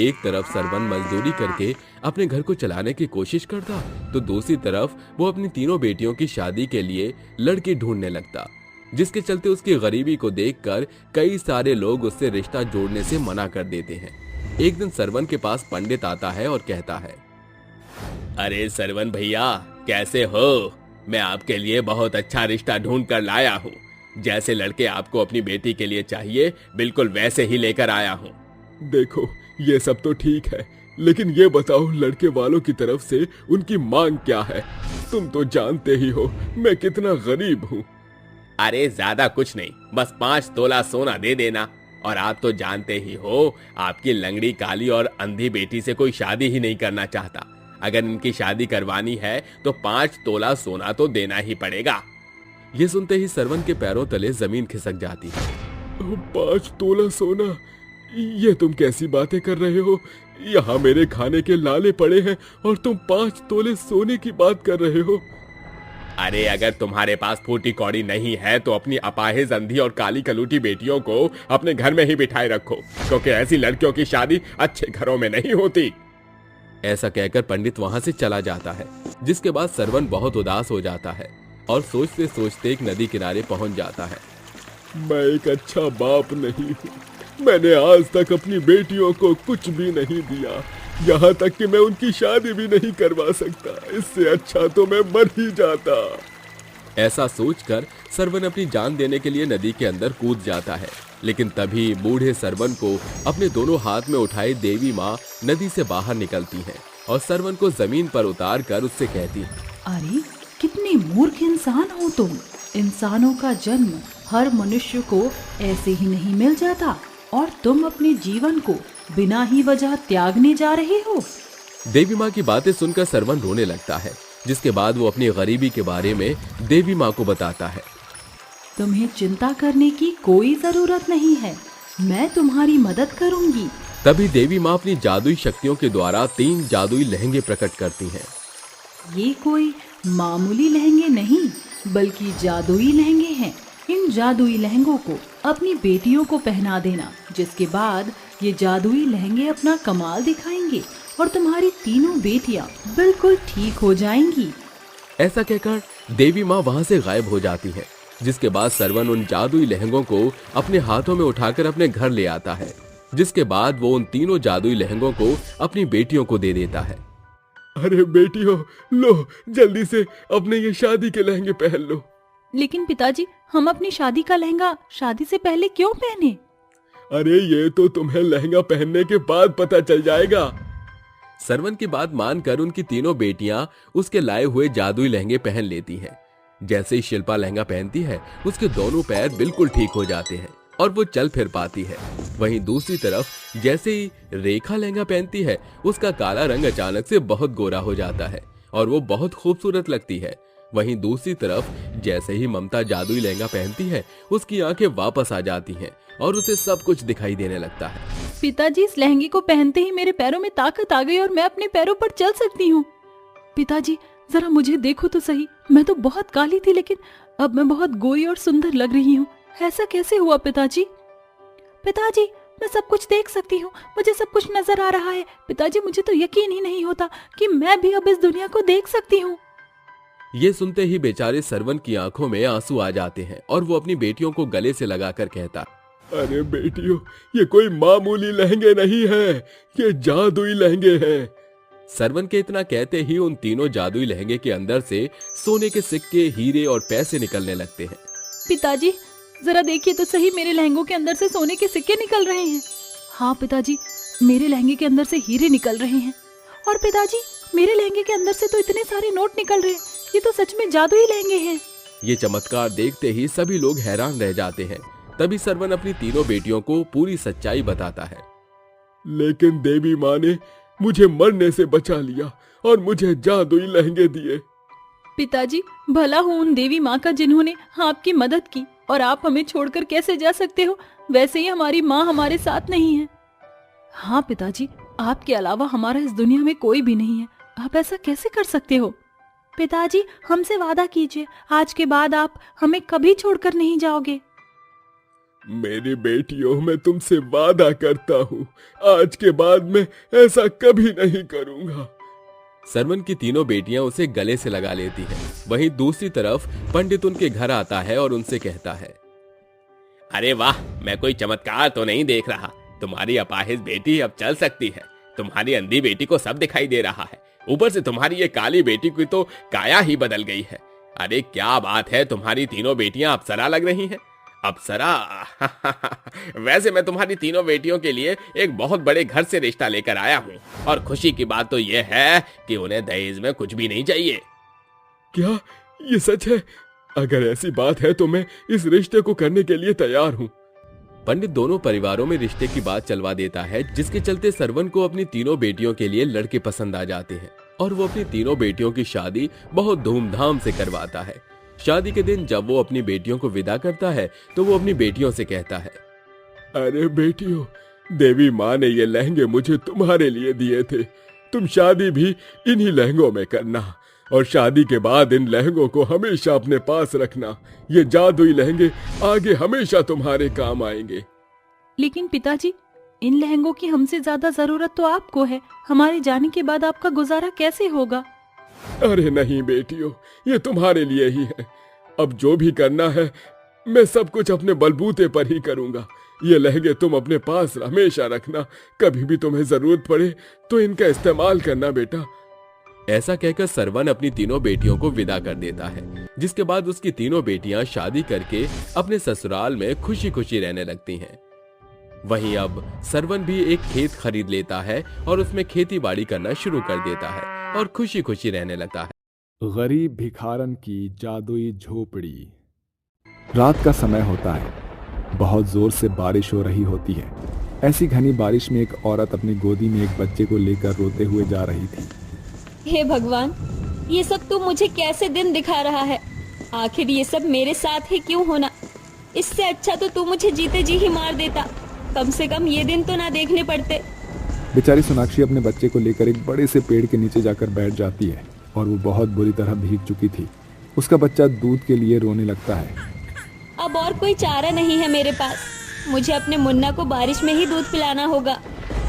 एक तरफ सरवन मजदूरी करके अपने घर को चलाने की कोशिश करता, तो दूसरी तरफ वो अपनी तीनों बेटियों की शादी के लिए लड़की ढूंढने लगता, जिसके चलते उसकी गरीबी को देखकर कई सारे लोग उससे रिश्ता जोड़ने से मना कर देते हैं। एक दिन सरवन के पास पंडित आता है और कहता है, अरे सरवन भैया, कैसे हो? मैं आपके लिए बहुत अच्छा रिश्ता ढूंढ कर लाया हूँ। जैसे लड़के आपको अपनी बेटी के लिए चाहिए, बिल्कुल वैसे ही लेकर आया हूँ। देखो, ये सब तो ठीक है, लेकिन ये बताओ लड़के वालों की तरफ से उनकी मांग क्या है? तुम तो जानते ही हो मैं कितना गरीब हूँ। अरे ज्यादा कुछ नहीं, बस 5 तोला सोना दे देना। और आप तो जानते ही हो, आपकी लंगड़ी काली और अंधी बेटी से कोई शादी ही नहीं करना चाहता। अगर इनकी शादी करवानी है तो 5 तोला सोना तो देना ही पड़ेगा। ये सुनते ही सरवन के पैरों तले जमीन खिसक जाती है। 5 तोला सोना? ये तुम कैसी बातें कर रहे हो? यहाँ मेरे खाने के लाले पड़े हैं और तुम 5 तोले सोने की बात कर रहे हो। अरे अगर तुम्हारे पास फूटी कौड़ी नहीं है तो अपनी अपाहिज, अंधी और काली कलूटी बेटियों को अपने घर में ही बिठाए रखो, क्योंकि ऐसी लड़कियों की शादी अच्छे घरों में नहीं होती। ऐसा कहकर पंडित वहां से चला जाता है, जिसके बाद सरवन बहुत उदास हो जाता है और सोचते सोचते एक नदी किनारे पहुंच जाता है। मैं एक अच्छा बाप नहीं हूँ, मैंने आज तक अपनी बेटियों को कुछ भी नहीं दिया, यहाँ तक कि मैं उनकी शादी भी नहीं करवा सकता। इससे अच्छा तो मैं मर ही जाता। ऐसा सोचकर सरवन अपनी जान देने के लिए नदी के अंदर कूद जाता है, लेकिन तभी बूढ़े सरवन को अपने दोनों हाथ में उठाए देवी माँ नदी से बाहर निकलती हैं और सरवन को जमीन पर उतार कर उससे कहती है, अरे कितने मूर्ख इंसान हो तुम। इंसानों का जन्म हर मनुष्य को ऐसे ही नहीं मिल जाता और तुम अपने जीवन को बिना ही वजह त्यागने जा रहे हो। देवी माँ की बातें सुनकर सरवन रोने लगता है, जिसके बाद वो अपनी गरीबी के बारे में देवी माँ को बताता है। तुम्हें चिंता करने की कोई जरूरत नहीं है, मैं तुम्हारी मदद करूंगी। तभी देवी माँ अपनी जादुई शक्तियों के द्वारा 3 जादुई लहंगे प्रकट करती हैं। ये कोई मामूली लहंगे नहीं, बल्कि जादुई लहंगे हैं। इन जादुई लहंगों को अपनी बेटियों को पहना देना, जिसके बाद ये जादुई लहंगे अपना कमाल दिखाएंगे और तुम्हारी तीनों बेटियां बिल्कुल ठीक हो जाएंगी। ऐसा कहकर देवी माँ वहां से गायब हो जाती है, जिसके बाद सरवन उन जादुई लहंगों को अपने हाथों में उठाकर अपने घर ले आता है, जिसके बाद वो उन तीनों जादुई लहंगों को अपनी बेटियों को दे देता है। अरे बेटियों, लो जल्दी से अपने ये शादी के लहंगे पहन लो। लेकिन पिताजी, हम अपनी शादी का लहंगा शादी से पहले क्यों पहने? अरे ये तो तुम्हें लहंगा पहनने के बाद पता चल जाएगा। सरवन की बात मानकर उनकी तीनों बेटियां उसके लाए हुए जादुई लहंगे पहन लेती हैं। जैसे ही शिल्पा लहंगा पहनती है, उसके दोनों पैर बिल्कुल ठीक हो जाते हैं और वो चल फिर पाती है। वहीं दूसरी तरफ जैसे ही रेखा लहंगा पहनती है, उसका काला रंग अचानक से बहुत गोरा हो जाता है और वो बहुत खूबसूरत लगती है। वहीं दूसरी तरफ जैसे ही ममता जादुई लहंगा पहनती है, उसकी आंखें वापस आ जाती हैं और उसे सब कुछ दिखाई देने लगता है। पिताजी, इस लहंगे को पहनते ही मेरे पैरों में ताकत आ गई और मैं अपने पैरों पर चल सकती हूँ। पिताजी, जरा मुझे देखो तो सही, मैं तो बहुत काली थी, लेकिन अब मैं बहुत गोरी और सुंदर लग रही हूँ। ऐसा कैसे हुआ पिताजी? पिताजी, मैं सब कुछ देख सकती हूँ, मुझे सब कुछ नजर आ रहा है। पिताजी, मुझे तो यकीन ही नहीं होता कि मैं भी अब इस दुनिया को देख सकती हूँ। ये सुनते ही बेचारे सरवन की आंखों में आंसू आ जाते हैं और वो अपनी बेटियों को गले से लगाकर कहता, अरे बेटियों, ये कोई मामूली लहंगे नहीं है, ये जादुई लहंगे हैं। सरवन के इतना कहते ही उन तीनों जादुई लहंगे के अंदर से सोने के सिक्के, हीरे और पैसे निकलने लगते हैं। पिताजी, जरा देखिए तो सही, मेरे लहंगों के अंदर से सोने के सिक्के निकल रहे हैं। हाँ पिताजी, मेरे लहंगे के अंदर से हीरे निकल रहे हैं। और पिताजी, मेरे लहंगे के अंदर से तो इतने सारे नोट निकल रहे हैं, ये तो सच में जादुई लहंगे हैं। ये चमत्कार देखते ही सभी लोग हैरान रह जाते हैं। तभी सरवन अपनी तीनों बेटियों को पूरी सच्चाई बताता है। लेकिन देवी माँ ने मुझे मरने से बचा लिया और मुझे जादुई लहंगे दिए। पिताजी, भला हो उन देवी माँ का जिन्होंने आपकी मदद की, और आप हमें छोड़कर कैसे जा सकते हो? वैसे ही हमारी माँ हमारे साथ नहीं है। हाँ पिताजी, आपके अलावा हमारा इस दुनिया में कोई भी नहीं है। आप ऐसा कैसे कर सकते हो? पिताजी, हमसे वादा कीजिए, आज के बाद आप हमें कभी छोड़कर नहीं जाओगे। मेरी बेटियों, मैं तुमसे वादा करता हूँ, आज के बाद मैं ऐसा कभी नहीं करूँगा। सरवन की तीनों बेटियां उसे गले से लगा लेती हैं। वहीं दूसरी तरफ पंडित उनके घर आता है और उनसे कहता है, अरे वाह, मैं कोई चमत्कार तो नहीं देख रहा। तुम्हारी अपाहिज बेटी अब चल सकती है। तुम्हारी अंधी बेटी को सब दिखाई दे रहा है। ऊपर से तुम्हारी ये काली बेटी की तो काया ही बदल गई है। अरे क्या बात है, तुम्हारी तीनों बेटियां अप्सरा लग रही हैं। अप्सरा? वैसे मैं तुम्हारी तीनों बेटियों के लिए एक बहुत बड़े घर से रिश्ता लेकर आया हूँ, और खुशी की बात तो यह है कि उन्हें दहेज में कुछ भी नहीं चाहिए। क्या ये सच है? अगर ऐसी बात है तो मैं इस रिश्ते को करने के लिए तैयार हूँ। पंडित दोनों परिवारों में रिश्ते की बात चलवा देता है, जिसके चलते सरवन को अपनी तीनों बेटियों के लिए लड़के पसंद आ जाते हैं और वो अपनी तीनों बेटियों की शादी बहुत धूमधाम से करवाता है। शादी के दिन जब वो अपनी बेटियों को विदा करता है तो वो अपनी बेटियों से कहता है, अरे बेटियों, देवी माँ ने ये लहंगे मुझे तुम्हारे लिए दिए थे। तुम शादी भी इन्हीं लहंगों में करना, और शादी के बाद इन लहंगों को हमेशा अपने पास रखना। ये जादुई लहंगे आगे हमेशा तुम्हारे काम आएंगे। लेकिन पिताजी, इन लहंगों की हमसे ज्यादा जरूरत तो आपको है। हमारे जाने के बाद आपका गुजारा कैसे होगा? अरे नहीं बेटियों, ये तुम्हारे लिए ही है। अब जो भी करना है मैं सब कुछ अपने बलबूते पर ही करूंगा। ये लहंगे तुम अपने पास हमेशा रखना। कभी भी तुम्हें जरूरत पड़े तो इनका इस्तेमाल करना बेटा। ऐसा कहकर सरवन अपनी तीनों बेटियों को विदा कर देता है, जिसके बाद उसकी तीनों बेटियां शादी करके अपने ससुराल में खुशी खुशी रहने लगती हैं। वहीं अब सरवन भी एक खेत खरीद लेता है और उसमें खेती बाड़ी करना शुरू कर देता है और खुशी खुशी रहने लगता है। गरीब भिखारन की जादुई झोपड़ी। रात का समय होता है। बहुत जोर से बारिश हो रही होती है। ऐसी घनी बारिश में एक औरत अपनी गोदी में एक बच्चे को लेकर रोते हुए जा रही थी। हे भगवान, ये सब तू मुझे कैसे दिन दिखा रहा है? आखिर ये सब मेरे साथ ही क्यों होना? इससे अच्छा तो तू मुझे जीते जी ही मार देता। कम से कम ये दिन तो ना देखने पड़ते। बेचारी सोनाक्षी अपने बच्चे को लेकर एक बड़े से पेड़ के नीचे जाकर बैठ जाती है और वो बहुत बुरी तरह भीग चुकी थी। उसका बच्चा दूध के लिए रोने लगता है। अब और कोई चारा नहीं है मेरे पास। मुझे अपने मुन्ना को बारिश में ही दूध पिलाना होगा।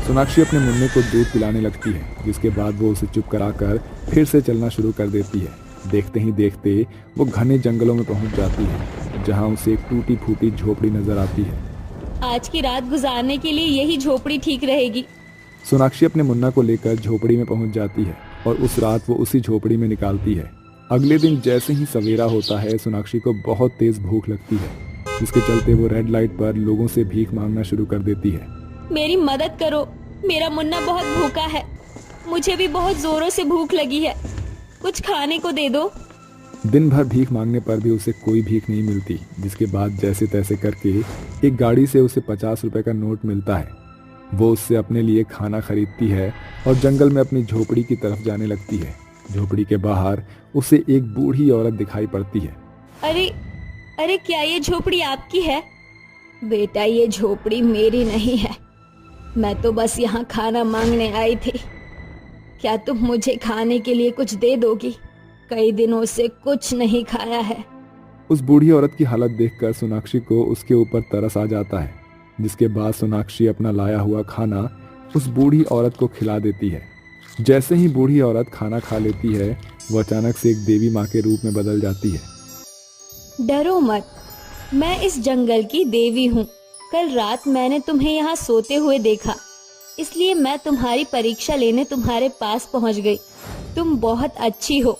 सोनाक्षी अपने मुन्ने को दूध पिलाने लगती है, जिसके बाद वो उसे चुप कराकर फिर से चलना शुरू कर देती है। देखते ही देखते वो घने जंगलों में पहुंच जाती है, जहां उसे एक टूटी फूटी झोपड़ी नजर आती है। आज की रात गुजारने के लिए यही झोपड़ी ठीक रहेगी। सोनाक्षी अपने मुन्ना को लेकर झोपड़ी में पहुंच जाती है और उस रात वो उसी झोपड़ी में निकालती है। अगले दिन जैसे ही सवेरा होता है, सोनाक्षी को बहुत तेज भूख लगती है, जिसके चलते वो रेड लाइट पर लोगों से भीख मांगना शुरू कर देती है। मेरी मदद करो, मेरा मुन्ना बहुत भूखा है। मुझे भी बहुत जोरों से भूख लगी है, कुछ खाने को दे दो। दिन भर भीख मांगने पर भी उसे कोई भीख नहीं मिलती, जिसके बाद जैसे तैसे करके एक गाड़ी से उसे 50 रुपए का नोट मिलता है। वो उससे अपने लिए खाना खरीदती है और जंगल में अपनी झोपड़ी की तरफ जाने लगती है। झोपड़ी के बाहर उसे एक बूढ़ी औरत दिखाई पड़ती है। अरे अरे, क्या ये झोपड़ी आपकी है? बेटा, ये झोपड़ी मेरी नहीं है। मैं तो बस यहाँ खाना मांगने आई थी। क्या तुम मुझे खाने के लिए कुछ दे दोगी? कई दिनों से कुछ नहीं खाया है। उस बूढ़ी औरत की हालत देखकर सोनाक्षी को उसके ऊपर तरस आ जाता है, जिसके बाद सोनाक्षी अपना लाया हुआ खाना उस बूढ़ी औरत को खिला देती है। जैसे ही बूढ़ी औरत खाना खा लेती है, वो अचानक से एक देवी माँ के रूप में बदल जाती है। डरो मत, मैं इस जंगल की देवी हूँ। कल रात मैंने तुम्हें यहाँ सोते हुए देखा, इसलिए मैं तुम्हारी परीक्षा लेने तुम्हारे पास पहुँच गई। तुम बहुत अच्छी हो।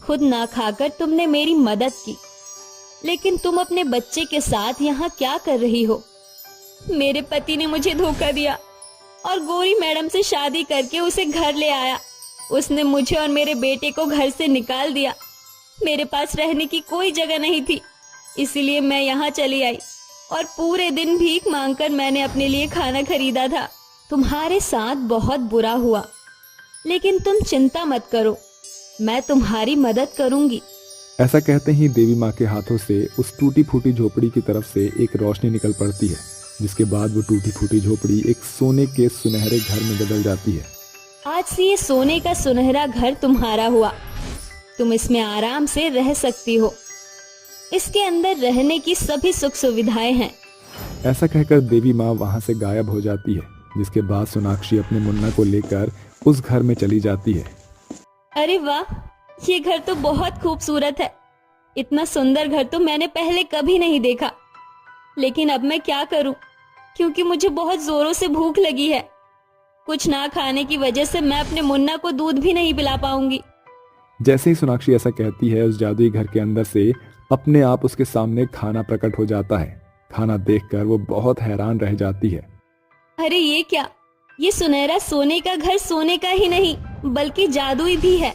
खुद ना खाकर तुमने मेरी मदद की, लेकिन तुम अपने बच्चे के साथ यहाँ क्या कर रही हो? मेरे पति ने मुझे धोखा दिया और गौरी मैडम से शादी करके उसे घर ले आया। उसने मुझे और मेरे बेटे को घर से निकाल दिया। मेरे पास रहने की कोई जगह नहीं थी, इसीलिए मैं यहाँ चली आई और पूरे दिन भीख मांगकर मैंने अपने लिए खाना खरीदा था। तुम्हारे साथ बहुत बुरा हुआ। लेकिन तुम चिंता मत करो, मैं तुम्हारी मदद करूंगी। ऐसा कहते ही देवी माँ के हाथों से उस टूटी फूटी झोपड़ी की तरफ से एक रोशनी निकल पड़ती है, जिसके बाद वो टूटी फूटी झोपड़ी एक सोने के सुनहरे घर में बदल जाती है। आज से ये सोने का सुनहरा घर तुम्हारा हुआ। तुम इसमें आराम से रह सकती हो। इसके अंदर रहने की सभी सुख सुविधाएं हैं। ऐसा कहकर देवी माँ वहां से गायब हो जाती है, जिसके बाद सोनाक्षी अपने मुन्ना को लेकर उस घर में चली जाती है। अरे वाह, ये घर तो बहुत खूबसूरत है। इतना सुंदर घर तो मैंने पहले कभी नहीं देखा। लेकिन अब मैं क्या करूं, क्योंकि मुझे बहुत जोरों से भूख लगी है। कुछ ना खाने की वजह से मैं अपने मुन्ना को दूध भी नहीं पिला पाऊंगी। जैसे ही सोनाक्षी ऐसा कहती है, उस जादुई घर के अंदर से अपने आप उसके सामने खाना प्रकट हो जाता है। खाना देखकर वो बहुत हैरान रह जाती है। अरे ये क्या, ये सुनहरा सोने का घर सोने का ही नहीं बल्कि जादुई भी है।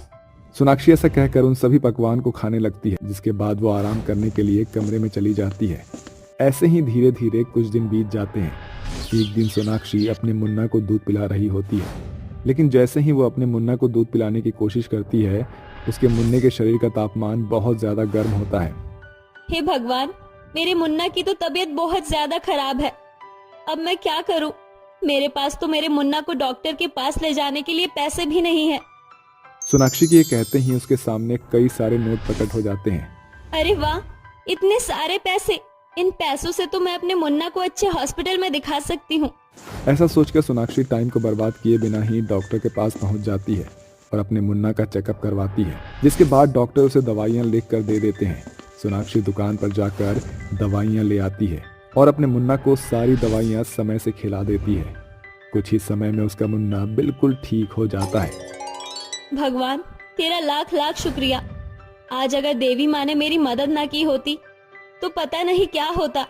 सोनाक्षी ऐसा कहकर उन सभी पकवान को खाने लगती है, जिसके बाद वो आराम करने के लिए कमरे में चली जाती है। ऐसे ही धीरे धीरे कुछ दिन बीत जाते हैं। एक दिन सोनाक्षी अपने मुन्ना को दूध पिला रही होती है, लेकिन जैसे ही वो अपने मुन्ना को दूध पिलाने की कोशिश करती है, उसके मुन्ने के शरीर का तापमान बहुत ज्यादा गर्म होता है। हे भगवान, मेरे मुन्ना की तो तबीयत बहुत ज्यादा खराब है। अब मैं क्या करूं? मेरे पास तो मेरे मुन्ना को डॉक्टर के पास ले जाने के लिए पैसे भी नहीं है। सोनाक्षी के ये कहते ही उसके सामने कई सारे नोट प्रकट हो जाते हैं। अरे वाह, इतने सारे पैसे! इन पैसों से तो मैं अपने मुन्ना को अच्छे हॉस्पिटल में दिखा सकती हूँ। ऐसा सोचकर सोनाक्षी टाइम को बर्बाद किए बिना ही डॉक्टर के पास पहुंच जाती है और अपने मुन्ना का चेकअप करवाती है, जिसके बाद डॉक्टर उसे दवाइयां लिख कर दे देते हैं। सोनाक्षी दुकान पर जाकर दवाइयां ले आती है और अपने मुन्ना को सारी दवाइयां समय से खिला देती है। कुछ ही समय में उसका मुन्ना बिल्कुल ठीक हो जाता है। भगवान, तेरा लाख लाख शुक्रिया। आज अगर देवी माँ ने मेरी मदद ना की होती तो पता नहीं क्या होता।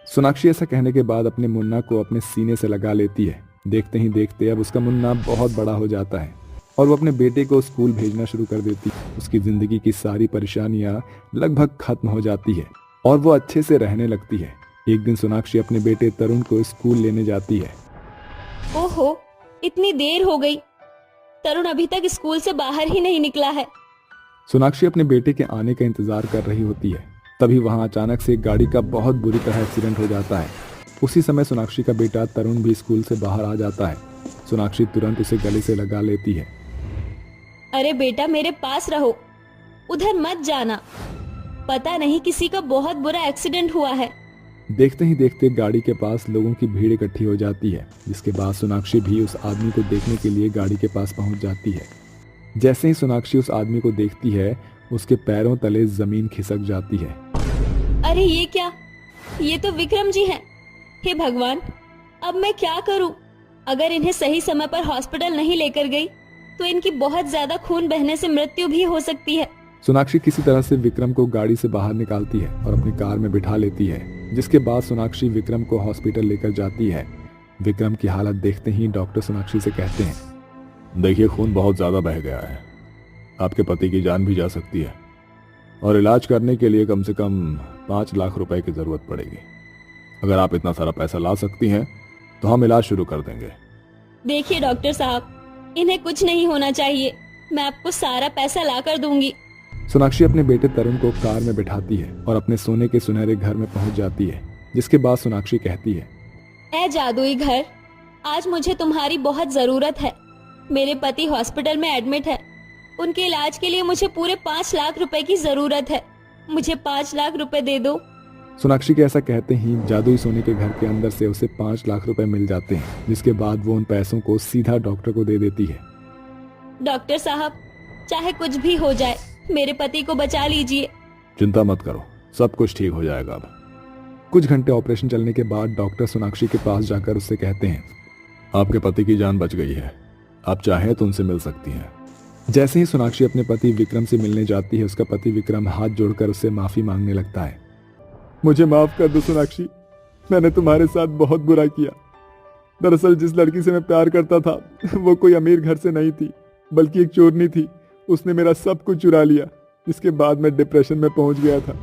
सोनाक्षी ऐसा कहने के बाद अपने मुन्ना को अपने सीने से लगा लेती है। देखते ही देखते अब उसका मुन्ना बहुत बड़ा हो जाता है और वो अपने बेटे को स्कूल भेजना शुरू कर देती है। उसकी जिंदगी की सारी परेशानियां लगभग खत्म हो जाती है और वो अच्छे से रहने लगती है। एक दिन सोनाक्षी अपने बेटे तरुण को स्कूल लेने जाती है। ओहो, इतनी देर हो गई। तरुण अभी तक स्कूल से बाहर ही नहीं निकला है। सोनाक्षी अपने बेटे के आने का इंतजार कर रही होती है। तभी वहां अचानक से एक गाड़ी का बहुत बुरी तरह एक्सीडेंट हो जाता है। उसी समय सोनाक्षी का बेटा तरुण भी स्कूल से बाहर आ जाता है। सोनाक्षी तुरंत उसे गले से लगा लेती है। अरे बेटा, मेरे पास रहो, उधर मत जाना। पता नहीं किसी का बहुत बुरा एक्सीडेंट हुआ है। देखते ही देखते गाड़ी के पास लोगों की भीड़ इकट्ठी हो जाती है, जिसके बाद सोनाक्षी भी उस आदमी को देखने के लिए गाड़ी के पास पहुंच जाती है। जैसे ही सोनाक्षी उस आदमी को देखती है, उसके पैरों तले जमीन खिसक जाती है। अरे ये क्या, ये तो विक्रम जी हैं। हे भगवान, अब मैं क्या करूं? अगर इन्हें सही समय पर हॉस्पिटल नहीं लेकर गई तो इनकी बहुत ज्यादा खून बहने से मृत्यु भी हो सकती है। सोनाक्षी किसी तरह से विक्रम को गाड़ी से बाहर निकालती है और अपनी कार में बिठा लेती है, जिसके बाद सोनाक्षी विक्रम को हॉस्पिटल लेकर जाती है। विक्रम की हालत देखते ही डॉक्टर सोनाक्षी से कहते हैं, देखिए, खून बहुत ज्यादा बह गया है। आपके पति की जान भी जा सकती है और इलाज करने के लिए कम से कम 5 लाख रुपए की जरूरत पड़ेगी। अगर आप इतना सारा पैसा ला सकती हैं तो हम इलाज शुरू कर देंगे। देखिए डॉक्टर साहब, इन्हें कुछ नहीं होना चाहिए। मैं आपको सारा पैसा ला कर दूंगी। सोनाक्षी अपने बेटे तरुण को कार में बिठाती है और अपने सोने के सुनहरे घर में पहुंच जाती है, जिसके बाद सोनाक्षी कहती है, ऐ जादुई घर, आज मुझे तुम्हारी बहुत जरूरत है। मेरे पति हॉस्पिटल में एडमिट है। उनके इलाज के लिए मुझे पूरे 5 लाख रुपए की जरूरत है। मुझे 5 लाख रुपए दे दो। सोनाक्षी के ऐसा कहते ही जादुई सोने के घर के अंदर से उसे 5 लाख रुपए मिल जाते हैं, जिसके बाद वो उन पैसों को सीधा डॉक्टर को दे देती है। डॉक्टर साहब, चाहे कुछ भी हो जाए, मेरे पति को बचा लीजिए। चिंता मत करो, सब कुछ ठीक हो जाएगा। अब कुछ घंटे ऑपरेशन चलने के बाद डॉक्टर सोनाक्षी के पास जाकर उससे कहते हैं, आपके पति की जान बच गई है। आप चाहें तो उनसे मिल सकती हैं। जैसे ही सोनाक्षी अपने पति विक्रम से मिलने जाती है, उसका पति विक्रम हाथ जोड़कर उससे माफी मांगने लगता है। मुझे माफ कर दो सोनाक्षी, मैंने तुम्हारे साथ बहुत बुरा किया। दरअसल जिस लड़की से मैं प्यार करता था वो कोई अमीर घर से नहीं थी, बल्कि एक चोरनी थी। उसने मेरा सब कुछ चुरा लिया, जिसके बाद मैं डिप्रेशन में पहुंच गया था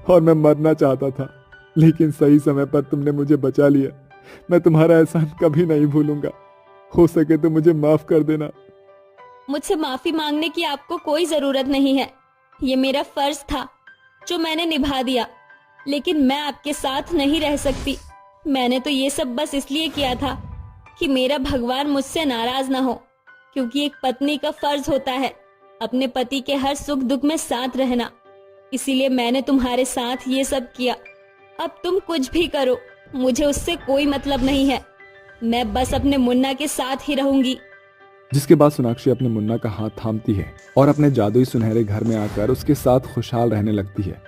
और मैं मरना चाहता था, लेकिन सही समय पर तुमने मुझे बचा लिया। मैं तुम्हारा एहसान कभी नहीं भूलूंगा। हो सके तो मुझे माफ कर देना। मुझसे माफी मांगने की आपको कोई जरूरत नहीं है। ये मेरा फर्ज था जो मैंने निभा दिया, लेकिन मैं आपके साथ नहीं रह सकती। मैंने तो ये सब बस इसलिए किया था कि मेरा भगवान मुझसे नाराज ना हो, क्योंकि एक पत्नी का फर्ज होता है अपने पति के हर सुख दुख में साथ रहना। इसीलिए मैंने तुम्हारे साथ ये सब किया। अब तुम कुछ भी करो, मुझे उससे कोई मतलब नहीं है। मैं बस अपने मुन्ना के साथ ही रहूंगी। जिसके बाद सोनाक्षी अपने मुन्ना का हाथ थामती है और अपने जादुई सुनहरे घर में आकर उसके साथ खुशहाल रहने लगती है।